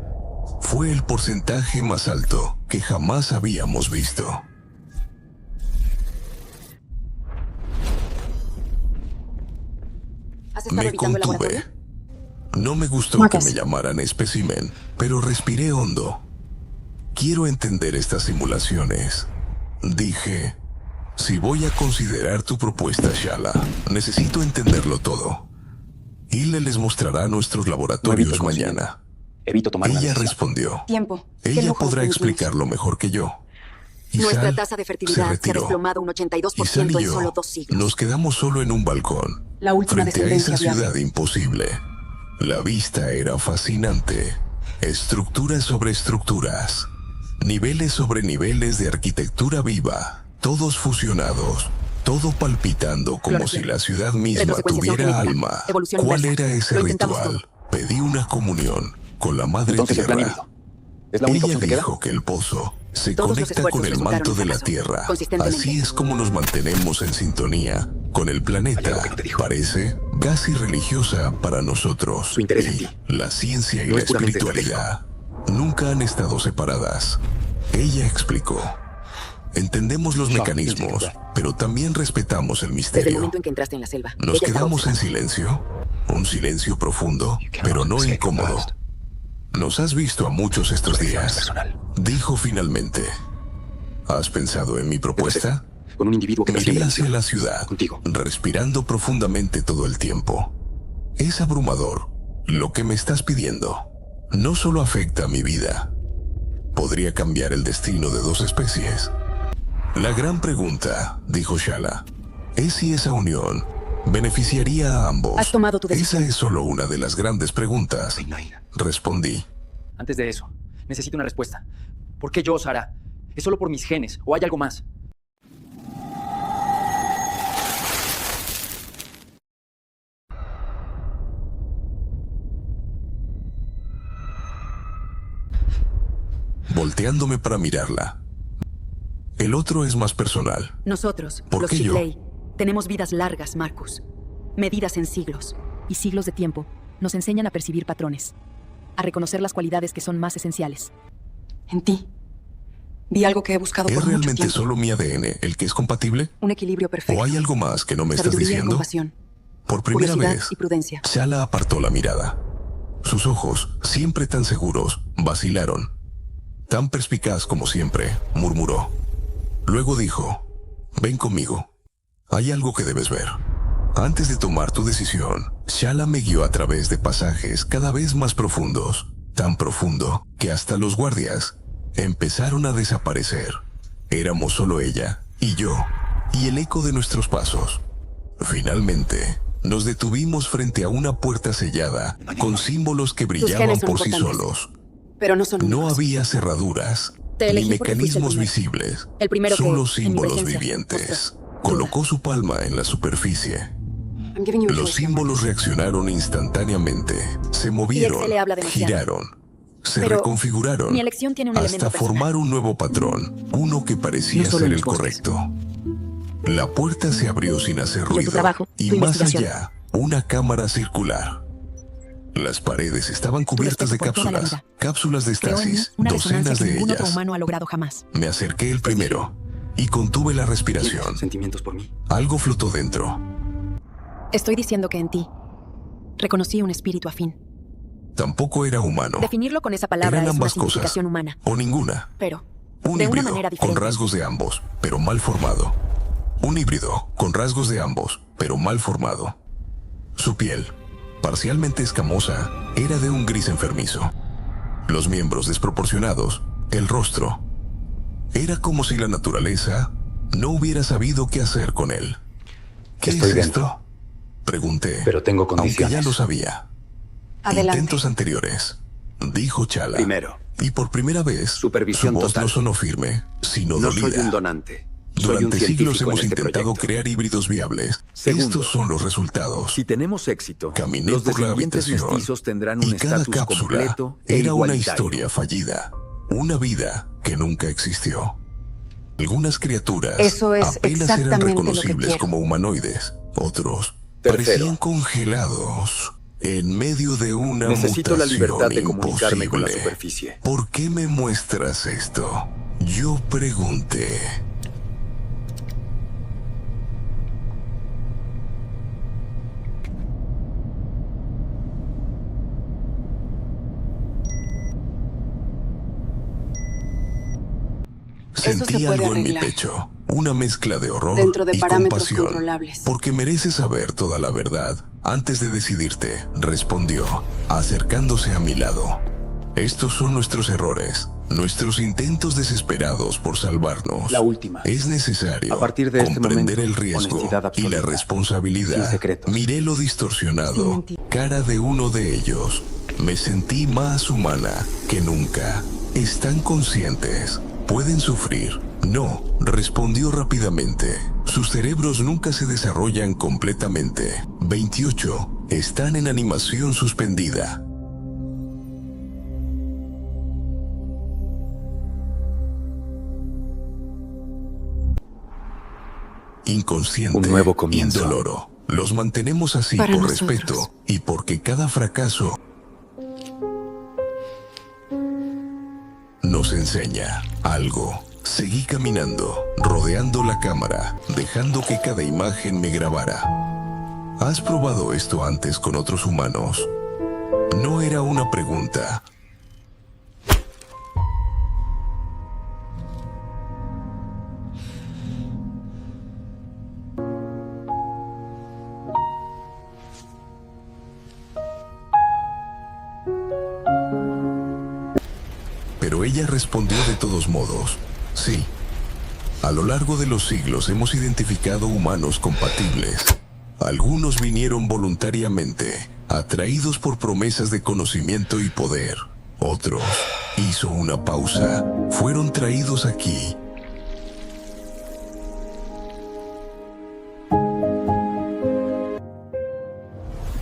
Fue el porcentaje más alto que jamás habíamos visto. ¿Has estado Me evitando el contuve. laboratorio? No me gustó Marcus. que me llamaran espécimen, pero respiré hondo. Quiero entender estas simulaciones. Dije, si voy a considerar tu propuesta, Shala, necesito entenderlo todo. Hile les mostrará nuestros laboratorios No evito el mañana. Evito tomar una Ella decisión. respondió. Tiempo. ¿Qué Ella lujo nos podrá permitimos? explicarlo mejor que yo. Nuestra Isal tasa de se fertilidad se ha retiró. desplomado un 82% Isal y en yo solo 2 siglos. nos quedamos solo en un balcón, La última frente a esa descendencia viable. ciudad imposible. La vista era fascinante. Estructuras sobre estructuras. Niveles sobre niveles de arquitectura viva. Todos fusionados. Todo palpitando como Floración. si la ciudad misma Retrosecuenciación tuviera genética. alma. Evolución ¿Cuál inversa. era ese Lo intentamos ritual? Pedí una comunión con la Madre Entonces el plan Tierra. híbrido. ¿Es la única Ella opción que queda? dijo que el pozo se Todos los conecta esfuerzos con el resultaron manto de la fracaso, Tierra. consistentemente. Así es como nos mantenemos en sintonía con el Hay planeta. algo que no te dijo. Parece casi religiosa para nosotros. Su interés en Y ti. la ciencia y No la es puramente espiritualidad nunca han estado separadas. Ella explicó. Entendemos los Shaw, mecanismos, piensa que pero también respetamos el Desde el misterio. momento en que entraste en la selva. Nos ella estaba quedamos en observando. silencio. Un silencio profundo, pero no incómodo. Nos has visto a muchos estos días, personal. dijo finalmente. ¿Has pensado en mi propuesta? Con un individuo que Miré percibe la hacia misión. la ciudad, Contigo. respirando profundamente todo el tiempo. Es abrumador. Lo que me estás pidiendo no solo afecta a mi vida, podría cambiar el destino de 2 especies. La gran pregunta, dijo Shala, es si esa unión beneficiaría a ambos. Has tomado tu decisión. Esa es solo una de las grandes preguntas, respondí. Antes de eso, necesito una respuesta. ¿Por qué yo, Sara? ¿Es solo por mis genes o hay algo más? Volteándome para mirarla. El otro es más personal. Nosotros, ¿Por los qué yo? Shipley, tenemos vidas largas, Marcus. Medidas en siglos. Y siglos de tiempo nos enseñan a percibir patrones, a reconocer las cualidades que son más esenciales. En ti. Vi algo que he buscado ¿Es por mucho realmente tiempo. solo mi ADN el que es compatible? Un equilibrio perfecto. ¿O hay algo más que no me estás Sabiduría y diciendo? compasión. Por primera Curiosidad vez, y prudencia. Shala apartó la mirada. Sus ojos, siempre tan seguros, vacilaron. Tan perspicaz como siempre, murmuró. Luego dijo, ven conmigo. Hay algo que debes ver. Antes de tomar tu decisión, Shala me guió a través de pasajes cada vez más profundos, tan profundo que hasta los guardias empezaron a desaparecer. Éramos solo ella y yo, y el eco de nuestros pasos. Finalmente, nos detuvimos frente a una puerta sellada con símbolos que brillaban genes son por sí importantes. solos. Pero no son No únicos. había cerraduras, Te ni elegí porque fuiste el mecanismos primero. visibles, El primero que, solo en mi símbolos presencia, vivientes. mostró Colocó su palma en la superficie. I'm giving you a Los choice, símbolos reaccionaron instantáneamente, se movieron, se le habla demasiado. giraron, se Pero reconfiguraron, mi elección tiene un elemento hasta personal. formar un nuevo patrón, uno que parecía No solo ser en el los bosques. correcto. La puerta se abrió sin hacer tu ruido, trabajo, y tu más investigación. allá, una cámara circular. Las paredes estaban cubiertas de respeto por toda la cápsulas, vida. cápsulas de Creó en mí estasis, una resonancia docenas que de ningún otro ellas. humano ha logrado jamás. Me acerqué el primero y contuve la respiración. ¿Tienes sentimientos por mí? Algo flotó dentro. Estoy diciendo que en ti reconocí un espíritu afín. Tampoco era humano. Definirlo con esa palabra Eran es una ambas cosas, significación humana, o ninguna. pero Un de una híbrido, manera con diferente. rasgos de ambos, pero mal formado. Un híbrido, con rasgos de ambos, pero mal formado. Su piel, parcialmente escamosa, era de un gris enfermizo. Los miembros desproporcionados, el rostro. Era como si la naturaleza no hubiera sabido qué hacer con él. ¿Qué Estoy es dentro. esto? Pregunté, Pero tengo aunque ya condiciones. lo sabía. Adelante. Intentos anteriores, dijo Chala. Primero, Y por primera vez, supervisión su voz total. no sonó firme, sino no dolida. soy un donante. Soy un Durante siglos científico hemos en este intentado proyecto. crear híbridos viables. Segundo, Estos son los resultados. Si tenemos éxito, Caminé los por la descendientes habitación mestizos tendrán un y cada estatus cápsula completo e era una igualitario. historia fallida. Una vida que nunca existió. Algunas criaturas Eso es apenas eran exactamente lo que reconocibles quiero. como humanoides. Otros Tercero. parecían congelados en medio de una Necesito la libertad de mutación comunicarme con la imposible. superficie. ¿Por qué me muestras esto? Yo pregunté. Eso se Sentí puede algo en mi arreglar. pecho, una mezcla de horror Dentro de y parámetros compasión. controlables. Porque mereces saber toda la verdad antes de decidirte, respondió, acercándose a mi lado. Estos son nuestros errores, nuestros intentos desesperados por salvarnos. La última. Es necesario A partir de este comprender momento, el riesgo honestidad y absoluta, la responsabilidad. sin secretos. Miré lo Sin distorsionado, mentir. cara de uno de ellos. Me sentí más humana que nunca. ¿Están conscientes? ¿Pueden sufrir? No, respondió rápidamente. Sus cerebros nunca se desarrollan completamente. 28 están en animación suspendida. Inconsciente, Un nuevo comienzo. indoloro. Los mantenemos así Para por nosotros. respeto y porque cada fracaso nos enseña algo. Seguí caminando, rodeando la cámara, dejando que cada imagen me grabara. ¿Has probado esto antes con otros humanos? No era una pregunta. Ella respondió de todos modos, sí. A lo largo de los siglos hemos identificado humanos compatibles. Algunos vinieron voluntariamente, atraídos por promesas de conocimiento y poder. Otros, hizo una pausa, fueron traídos aquí.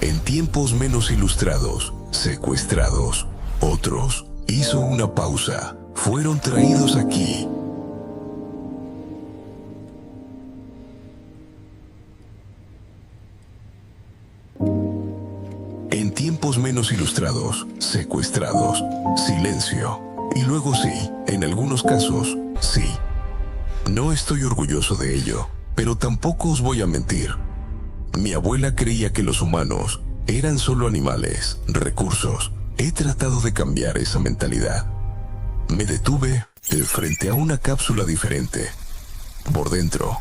En tiempos menos ilustrados, secuestrados. Otros, hizo una pausa, fueron traídos aquí. En tiempos menos ilustrados, secuestrados, silencio. Y luego sí, en algunos casos, sí. No estoy orgulloso de ello, pero tampoco os voy a mentir. Mi abuela creía que los humanos eran solo animales, recursos. He tratado de cambiar esa mentalidad. Me detuve frente a una cápsula diferente. Por dentro,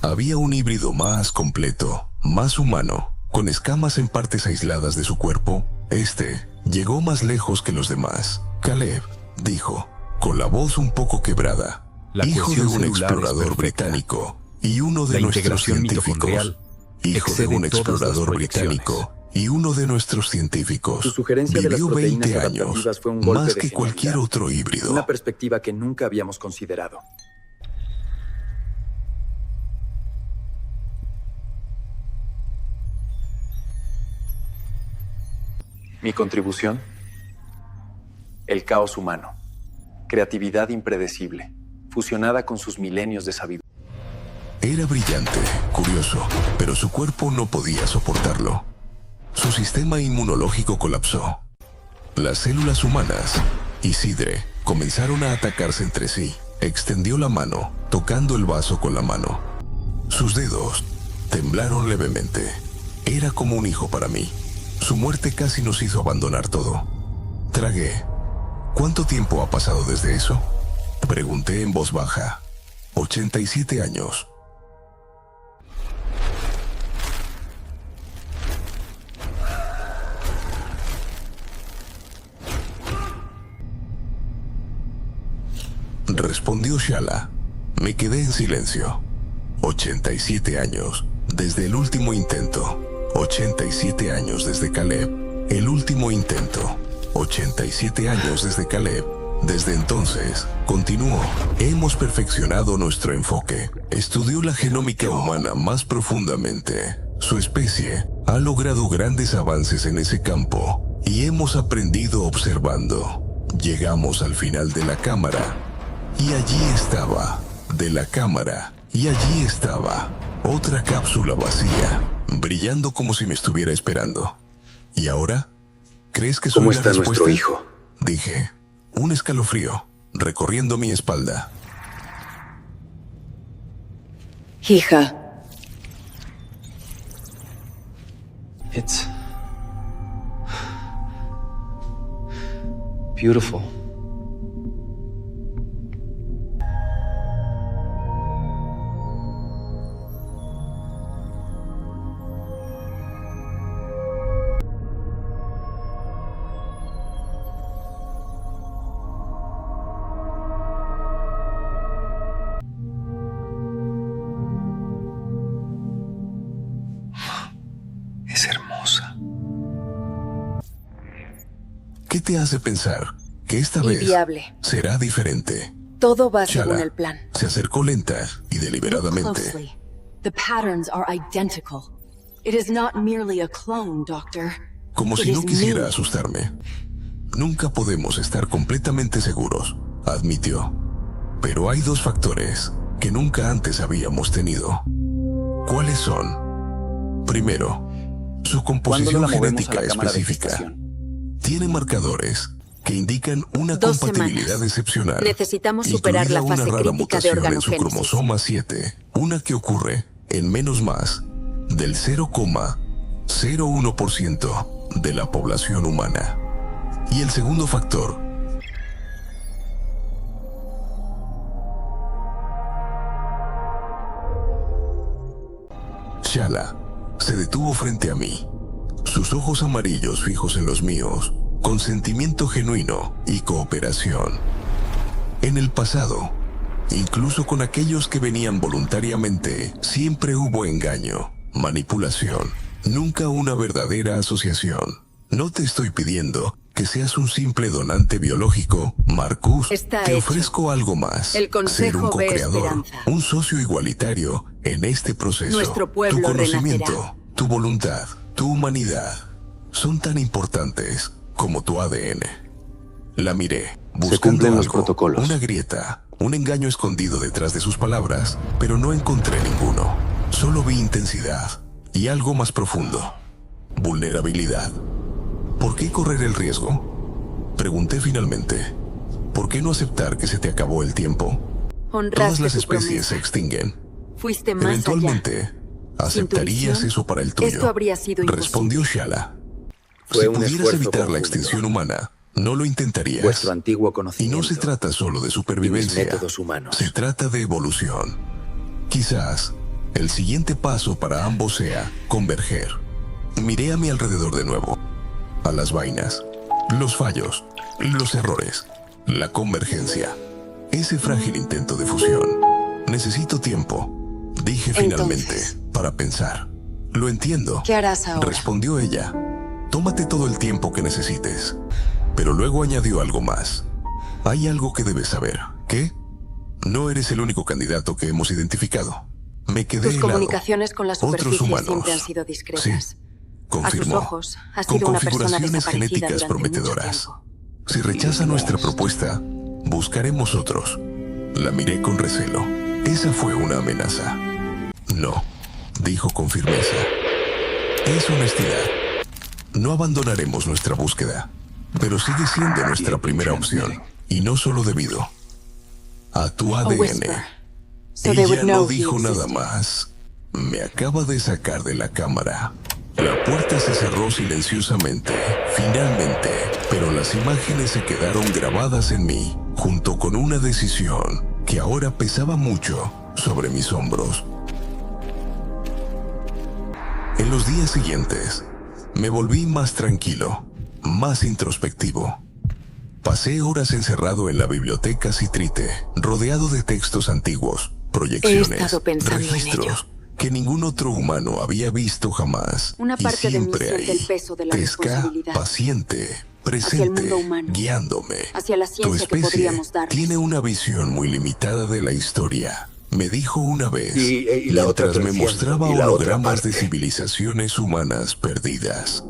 había un híbrido más completo, más humano, con escamas en partes aisladas de su cuerpo. Este llegó más lejos que los demás. Caleb dijo, con la voz un poco quebrada, La hijo de cohesión un celular es explorador perfecta. británico y uno de La nuestros integración científicos. mitocondrial Hijo de excede un todas las explorador proyecciones. británico y uno de nuestros científicos. Su sugerencia de las Vivió proteínas 20 años, adaptativas fue un golpe más de que cualquier genialidad. otro híbrido. Una perspectiva que nunca habíamos considerado. Mi contribución: el caos humano. Creatividad impredecible, fusionada con sus milenios de sabiduría. Era brillante, curioso, pero su cuerpo no podía soportarlo. Su sistema inmunológico colapsó. Las células humanas, Isidre, comenzaron a atacarse entre sí. Extendió la mano, tocando el vaso con la mano. Sus dedos temblaron levemente. Era como un hijo para mí. Su muerte casi nos hizo abandonar todo. Tragué. ¿Cuánto tiempo ha pasado desde eso? Pregunté en voz baja. 87 años. Respondió Shala. Me quedé en silencio. 87 años, desde el último intento. 87 años desde Caleb, el último intento. 87 años desde Caleb. Desde entonces, continuó. Hemos perfeccionado nuestro enfoque. Estudió la genómica humana más profundamente. Su especie ha logrado grandes avances en ese campo y hemos aprendido observando. Llegamos al final de la cámara y allí estaba, de la cámara, y allí estaba, otra cápsula vacía, brillando como si me estuviera esperando. ¿Y ahora? ¿Crees que soy ¿Cómo la está respuesta? nuestro hijo? Dije, un escalofrío recorriendo mi espalda. Hija, It's beautiful. Es hermosa. ¿Qué te hace pensar que esta vez inviable. será diferente? Todo va según Shala el plan. se acercó lenta y deliberadamente. Closely. The patterns are identical. It is not merely a clone, Doctor. Como It si no is quisiera me. asustarme. Nunca podemos estar completamente seguros, admitió. Pero hay dos factores que nunca antes habíamos tenido. ¿Cuáles son? Primero, su composición ¿Cuándo la movemos genética a la cámara de específica. gestación? Tiene marcadores que indican una 2 compatibilidad semanas. excepcional. Necesitamos superar incluida la una fase rara crítica de mutación en su organogénesis. cromosoma 7, una que ocurre en menos más del 0,01% de la población humana. Y el segundo factor, Shala se detuvo frente a mí, sus ojos amarillos fijos en los míos, con sentimiento genuino y cooperación. En el pasado, incluso con aquellos que venían voluntariamente, siempre hubo engaño, manipulación, nunca una verdadera asociación. No te estoy pidiendo que seas un simple donante biológico, Marcus. Está Te hecho. ofrezco algo más. El Consejo ser un ve co-creador, esperanza. un socio igualitario en este proceso. Nuestro pueblo tu conocimiento, renacerá. tu voluntad, tu humanidad son tan importantes como tu ADN. La miré, buscando cumplen los algo, protocolos. una grieta, un engaño escondido detrás de sus palabras, pero no encontré ninguno. Solo vi intensidad y algo más profundo. Vulnerabilidad. ¿Por qué correr el riesgo? Pregunté finalmente. ¿Por qué no aceptar que se te acabó el tiempo? Honraste Todas las tu especies se promesa. extinguen. Fuiste más Eventualmente, allá. ¿aceptarías visión, eso para el tuyo? esto habría sido imposible. Respondió Shala. Fue Si un pudieras esfuerzo evitar la conjunto. extinción humana, no lo intentarías. Vuestro antiguo Y conocimiento. no se trata solo de y mis supervivencia. métodos humanos. Se trata de evolución. Quizás el siguiente paso para ambos sea converger. Miré a mi alrededor de nuevo. A las vainas, los fallos, los errores, la convergencia. Ese frágil intento de fusión. Necesito tiempo, dije finalmente, Entonces, para pensar. Lo entiendo, ¿Qué harás ahora? respondió ella. Tómate todo el tiempo que necesites. Pero luego añadió algo más. Hay algo que debes saber. ¿Qué? No eres el único candidato que hemos identificado. Me quedé Tus helado. comunicaciones con la Otros superficie humanos. siempre han sido discretas. Sí, confirmó. A tus ojos, has Con sido una persona configuraciones desaparecida genéticas durante prometedoras. mucho tiempo. Si rechaza nuestra propuesta, buscaremos otros. La miré con recelo. Esa fue una amenaza. No, dijo con firmeza. Es honestidad. No abandonaremos nuestra búsqueda, pero sigue siendo nuestra primera opción. Y no solo debido a tu A ADN. whisper, so they Ella would know no he dijo nada existed. más. Me acaba de sacar de la cámara. La puerta se cerró silenciosamente, finalmente, pero las imágenes se quedaron grabadas en mí, junto con una decisión que ahora pesaba mucho sobre mis hombros. En los días siguientes, me volví más tranquilo, más introspectivo. Pasé horas encerrado en la biblioteca Citrite, rodeado de textos antiguos, proyecciones, estado pensando en registros ello. que ningún otro humano había visto jamás. Una Y parte de mí siempre siente ahí, el peso de la Tesca, responsabilidad. paciente, Hacia el presente, mundo humano. guiándome. Hacia la Tu ciencia que especie podríamos darles. tiene una visión muy limitada de la historia. Me dijo una vez, Y la otra mientras me versión, mostraba y la otra hologramas de parte. civilizaciones humanas perdidas.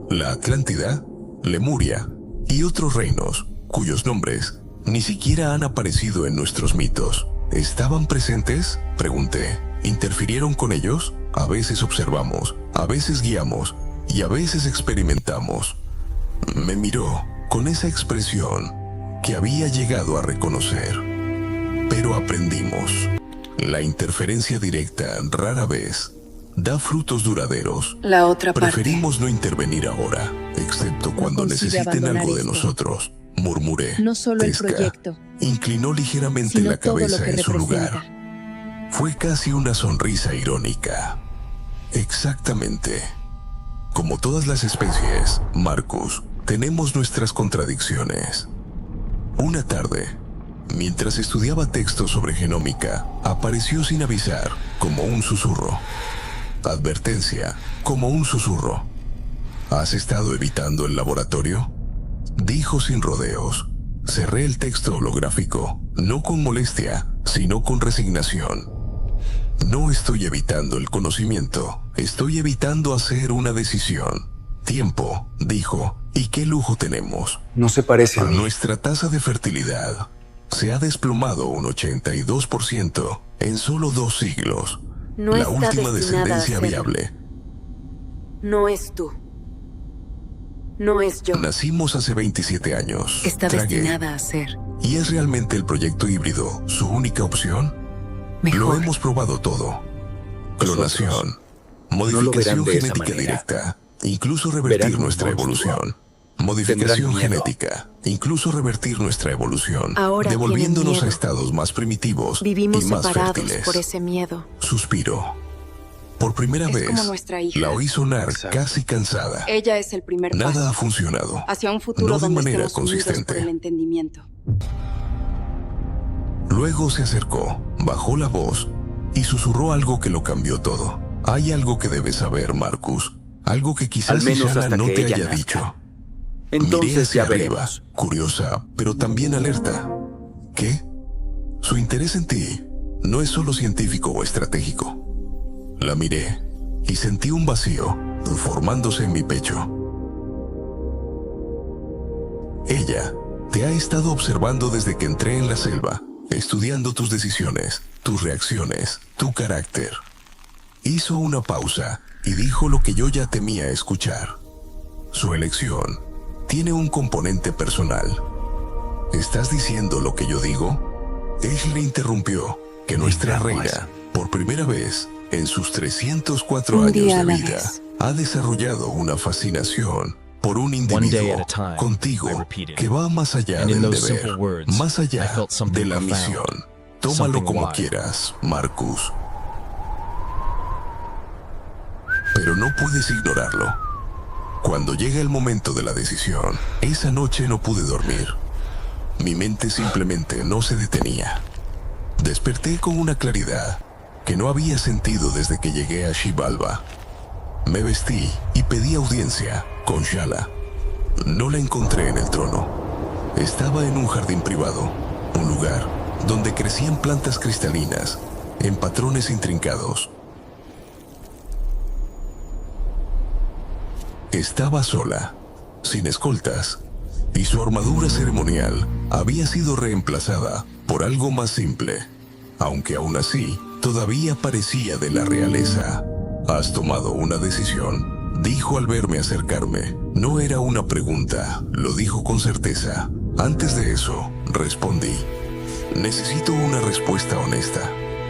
La Atlántida, Lemuria y otros reinos cuyos nombres ni siquiera han aparecido en nuestros mitos. ¿Estaban presentes? Pregunté. ¿Interfirieron con ellos? A veces observamos, a veces guiamos y a veces experimentamos. Me miró con esa expresión que había llegado a reconocer. Pero aprendimos. La interferencia directa rara vez da frutos duraderos. La otra parte. Preferimos no intervenir ahora, excepto cuando consigue necesiten abandonar algo de esto. nosotros, murmuré. No solo el Tesca proyecto, inclinó ligeramente sino la todo lo cabeza que en su lugar. representa. Fue casi una sonrisa irónica. Exactamente. Como todas las especies, Marcus, tenemos nuestras contradicciones. Una tarde, mientras estudiaba textos sobre genómica, apareció sin avisar, como un susurro. Advertencia, como un susurro. ¿Has estado evitando el laboratorio? Dijo sin rodeos. Cerré el texto holográfico, no con molestia, sino con resignación. No estoy evitando el conocimiento, estoy evitando hacer una decisión. Tiempo, dijo, ¿y qué lujo tenemos? No se parece a mí. Nuestra tasa de fertilidad se ha desplomado un 82% en solo 2 siglos. No La está última destinada a descendencia hacerlo. viable. No es tú. No es yo. Nacimos hace 27 años. Está Tragué. destinada a ser ¿Y es realmente el proyecto híbrido su única opción? Lo mejor. hemos probado todo. Clonación, lo modificación verán de esa genética manera. directa, incluso Verán revertir un nuestra monstruo. evolución. Modificación Tendrán miedo. genética, incluso revertir nuestra evolución, Ahora devolviéndonos tienen a miedo. estados más primitivos Vivimos y más separados fértiles. por ese miedo. Suspiro. Por primera Es vez, como nuestra hija. la oí sonar Exacto. casi cansada. Ella es el primer Nada paso ha funcionado. hacia un futuro No de donde manera estemos unidos por consistente. el entendimiento. Luego se acercó, bajó la voz y susurró algo que lo cambió todo. Hay algo que debes saber, Marcus. Algo que quizás Al menos Shala hasta no que te ella haya nazca. dicho. Entonces Miré hacia ya arriba, veremos. curiosa, pero también alerta. ¿Qué? Su interés en ti no es solo científico o estratégico. La miré y sentí un vacío formándose en mi pecho. Ella te ha estado observando desde que entré en la selva, estudiando tus decisiones, tus reacciones, tu carácter. Hizo una pausa y dijo lo que yo ya temía escuchar. Su elección tiene un componente personal. ¿Estás diciendo lo que yo digo? Él le interrumpió que nuestra reina, por primera vez en sus 304 Un años día a de la vida, vez. ha desarrollado una fascinación por un day individuo at a time, contigo I repeated. que va más allá And in del those deber, simple words, más I allá felt something de la profound, misión. Tómalo something como wide. quieras, Marcus. Pero no puedes ignorarlo. Cuando llega el momento de la decisión, esa noche no pude dormir. Mi mente simplemente no se detenía. Desperté con una claridad que no había sentido desde que llegué a Xibalba. Me vestí y pedí audiencia con Shala. No la encontré en el trono. Estaba en un jardín privado, un lugar donde crecían plantas cristalinas en patrones intrincados. Estaba sola, sin escoltas, y su armadura ceremonial había sido reemplazada por algo más simple, aunque aún así todavía parecía de la realeza. ¿Has tomado una decisión?, dijo al verme acercarme. No era una pregunta, lo dijo con certeza. Antes de eso, respondí: necesito una respuesta honesta.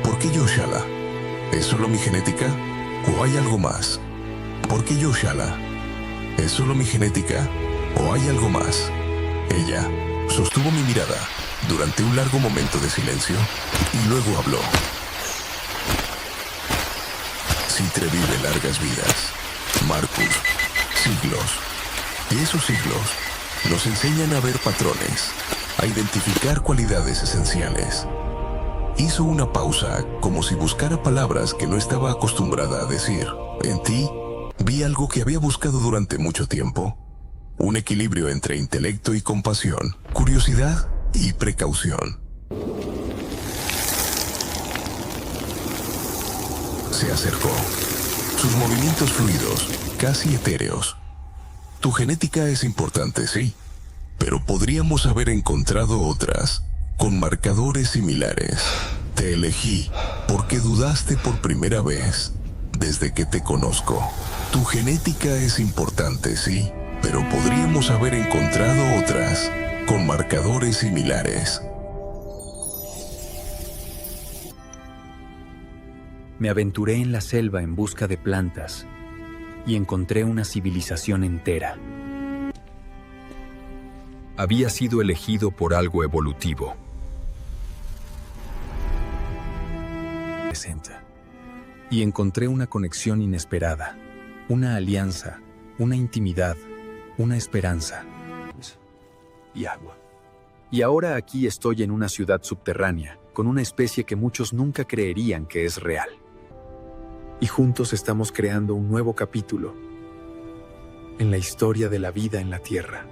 ¿Por qué yo, Shala? ¿Es solo mi genética? ¿O hay algo más? ¿Por qué yo, Shala? ¿Es solo mi genética? ¿O hay algo más? Ella sostuvo mi mirada durante un largo momento de silencio y luego habló. Citre vive largas vidas, Marcus. Siglos. Y esos siglos nos enseñan a ver patrones, a identificar cualidades esenciales. Hizo una pausa, como si buscara palabras que no estaba acostumbrada a decir. En ti vi algo que había buscado durante mucho tiempo. Un equilibrio entre intelecto y compasión, curiosidad y precaución. Se acercó. Sus movimientos fluidos, casi etéreos. Tu genética es importante, sí, pero podríamos haber encontrado otras, con marcadores similares. Te elegí porque dudaste por primera vez desde que te conozco. Tu genética es importante, sí, pero podríamos haber encontrado otras, con marcadores similares. Me aventuré en la selva en busca de plantas y encontré una civilización entera. Había sido elegido por algo evolutivo. Y encontré una conexión inesperada, una alianza, una intimidad, una esperanza. Y agua. Y ahora aquí estoy en una ciudad subterránea, con una especie que muchos nunca creerían que es real. Y juntos estamos creando un nuevo capítulo en la historia de la vida en la Tierra.